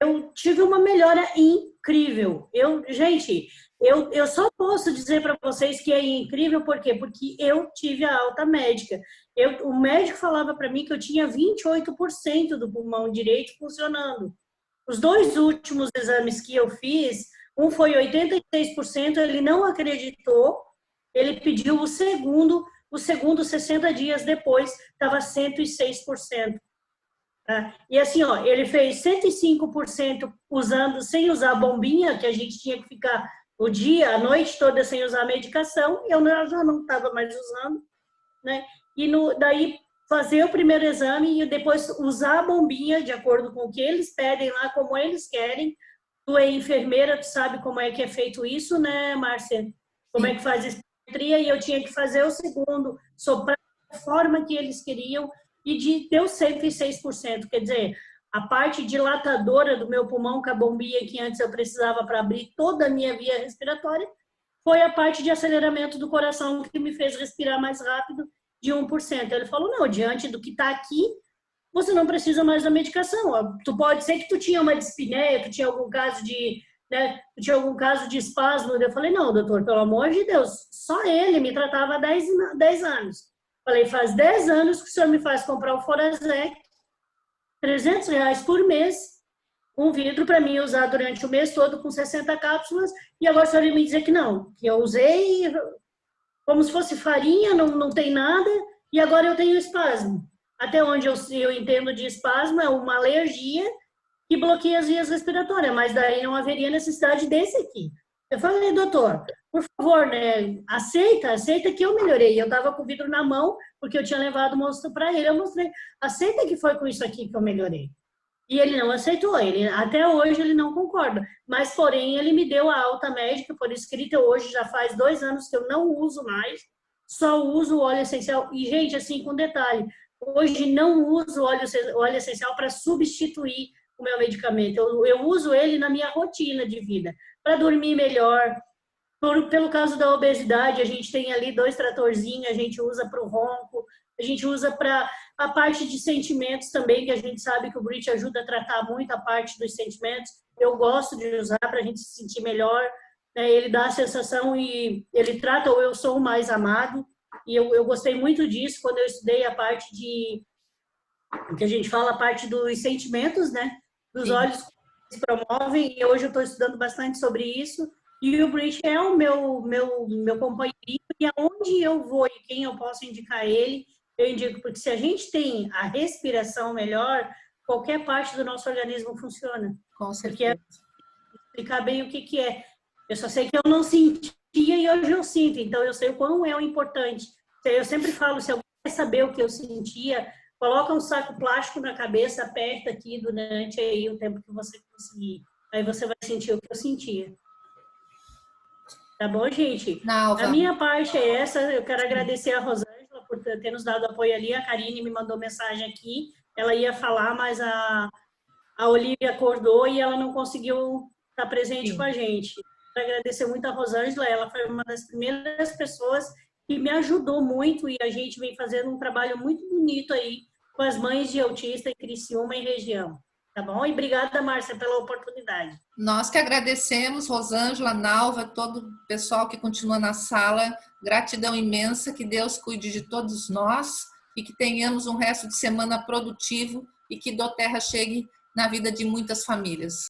eu tive uma melhora incrível. Gente, eu só posso dizer para vocês que é incrível, por quê? Porque eu tive a alta médica. O médico falava para mim que eu tinha 28% do pulmão direito funcionando. Os 2 últimos exames que eu fiz, um foi 86%, ele não acreditou, ele pediu o segundo 60 dias depois, estava 106%. E assim, ó, ele fez 105% sem usar a bombinha, que a gente tinha que ficar o dia, a noite toda sem usar a medicação, eu já não estava mais usando, né? E daí fazer o primeiro exame e depois usar a bombinha de acordo com o que eles pedem lá, como eles querem. Tu é enfermeira, tu sabe como é que é feito isso, né, Márcia? Como é que faz a espirometria, e eu tinha que fazer o segundo, soprar da forma que eles queriam, e deu 106%. Quer dizer, A parte dilatadora do meu pulmão, com a bombinha que antes eu precisava para abrir toda a minha via respiratória, foi a parte de aceleramento do coração que me fez respirar mais rápido de 1%. Ele falou, não, diante do que está aqui, você não precisa mais da medicação. Tu pode ser que tu tinha uma dispneia, tu tinha algum caso de, né, tu tinha algum caso de espasmo. Eu falei, não, doutor, pelo amor de Deus, só ele me tratava há 10 anos. Falei, faz 10 anos que o senhor me faz comprar o Forazec, R$300 por mês, um vidro para mim usar durante o mês todo com 60 cápsulas, e agora o senhor me dizer que não, que eu usei como se fosse farinha, não tem nada, e agora eu tenho espasmo. Até onde eu entendo de espasmo é uma alergia que bloqueia as vias respiratórias, mas daí não haveria necessidade desse aqui. Eu falei, doutor, por favor, né, aceita que eu melhorei. Eu estava com o vidro na mão, porque eu tinha levado o moço para ele, eu mostrei, aceita que foi com isso aqui que eu melhorei. E ele não aceitou, até hoje ele não concorda. Mas, porém, ele me deu a alta médica por escrito. Hoje já faz 2 anos que eu não uso mais, só uso o óleo essencial. E, gente, assim, com detalhe, hoje não uso óleo essencial para substituir o meu medicamento. Eu uso ele na minha rotina de vida, para dormir melhor. Pelo caso da obesidade, a gente tem ali 2 tratorzinhos, a gente usa para o ronco, a gente usa para a parte de sentimentos também, que a gente sabe que o Brit ajuda a tratar muito a parte dos sentimentos. Eu gosto de usar para a gente se sentir melhor, né? Ele dá a sensação e ele trata o eu sou o mais amado. E eu gostei muito disso quando eu estudei a parte de, que a gente fala, a parte dos sentimentos, né? Dos Sim. olhos que se promovem, e hoje eu estou estudando bastante sobre isso. E o Brit é o meu companheiro, e aonde eu vou e quem eu posso indicar ele, eu indico, porque se a gente tem a respiração melhor, qualquer parte do nosso organismo funciona. Com Porque certeza. explicar bem o que é. Eu só sei que eu não sentia e hoje eu sinto, então eu sei o quão é o importante. Eu sempre falo, se alguém quer saber o que eu sentia, coloca um saco plástico na cabeça, aperta aqui durante aí o tempo que você conseguir. Aí você vai sentir o que eu sentia. Tá bom, gente? Nalva. A minha parte é essa. Eu quero agradecer a Rosângela por ter nos dado apoio ali. A Karine me mandou mensagem aqui. Ela ia falar, mas a Olivia acordou e ela não conseguiu estar presente com a gente. Quero agradecer muito a Rosângela. Ela foi uma das primeiras pessoas que me ajudou muito, e a gente vem fazendo um trabalho muito bonito aí com as mães de autista em Criciúma e região. Tá bom? E obrigada, Márcia, pela oportunidade. Nós que agradecemos, Rosângela, Nalva, todo o pessoal que continua na sala. Gratidão imensa, que Deus cuide de todos nós e que tenhamos um resto de semana produtivo e que Doterra chegue na vida de muitas famílias.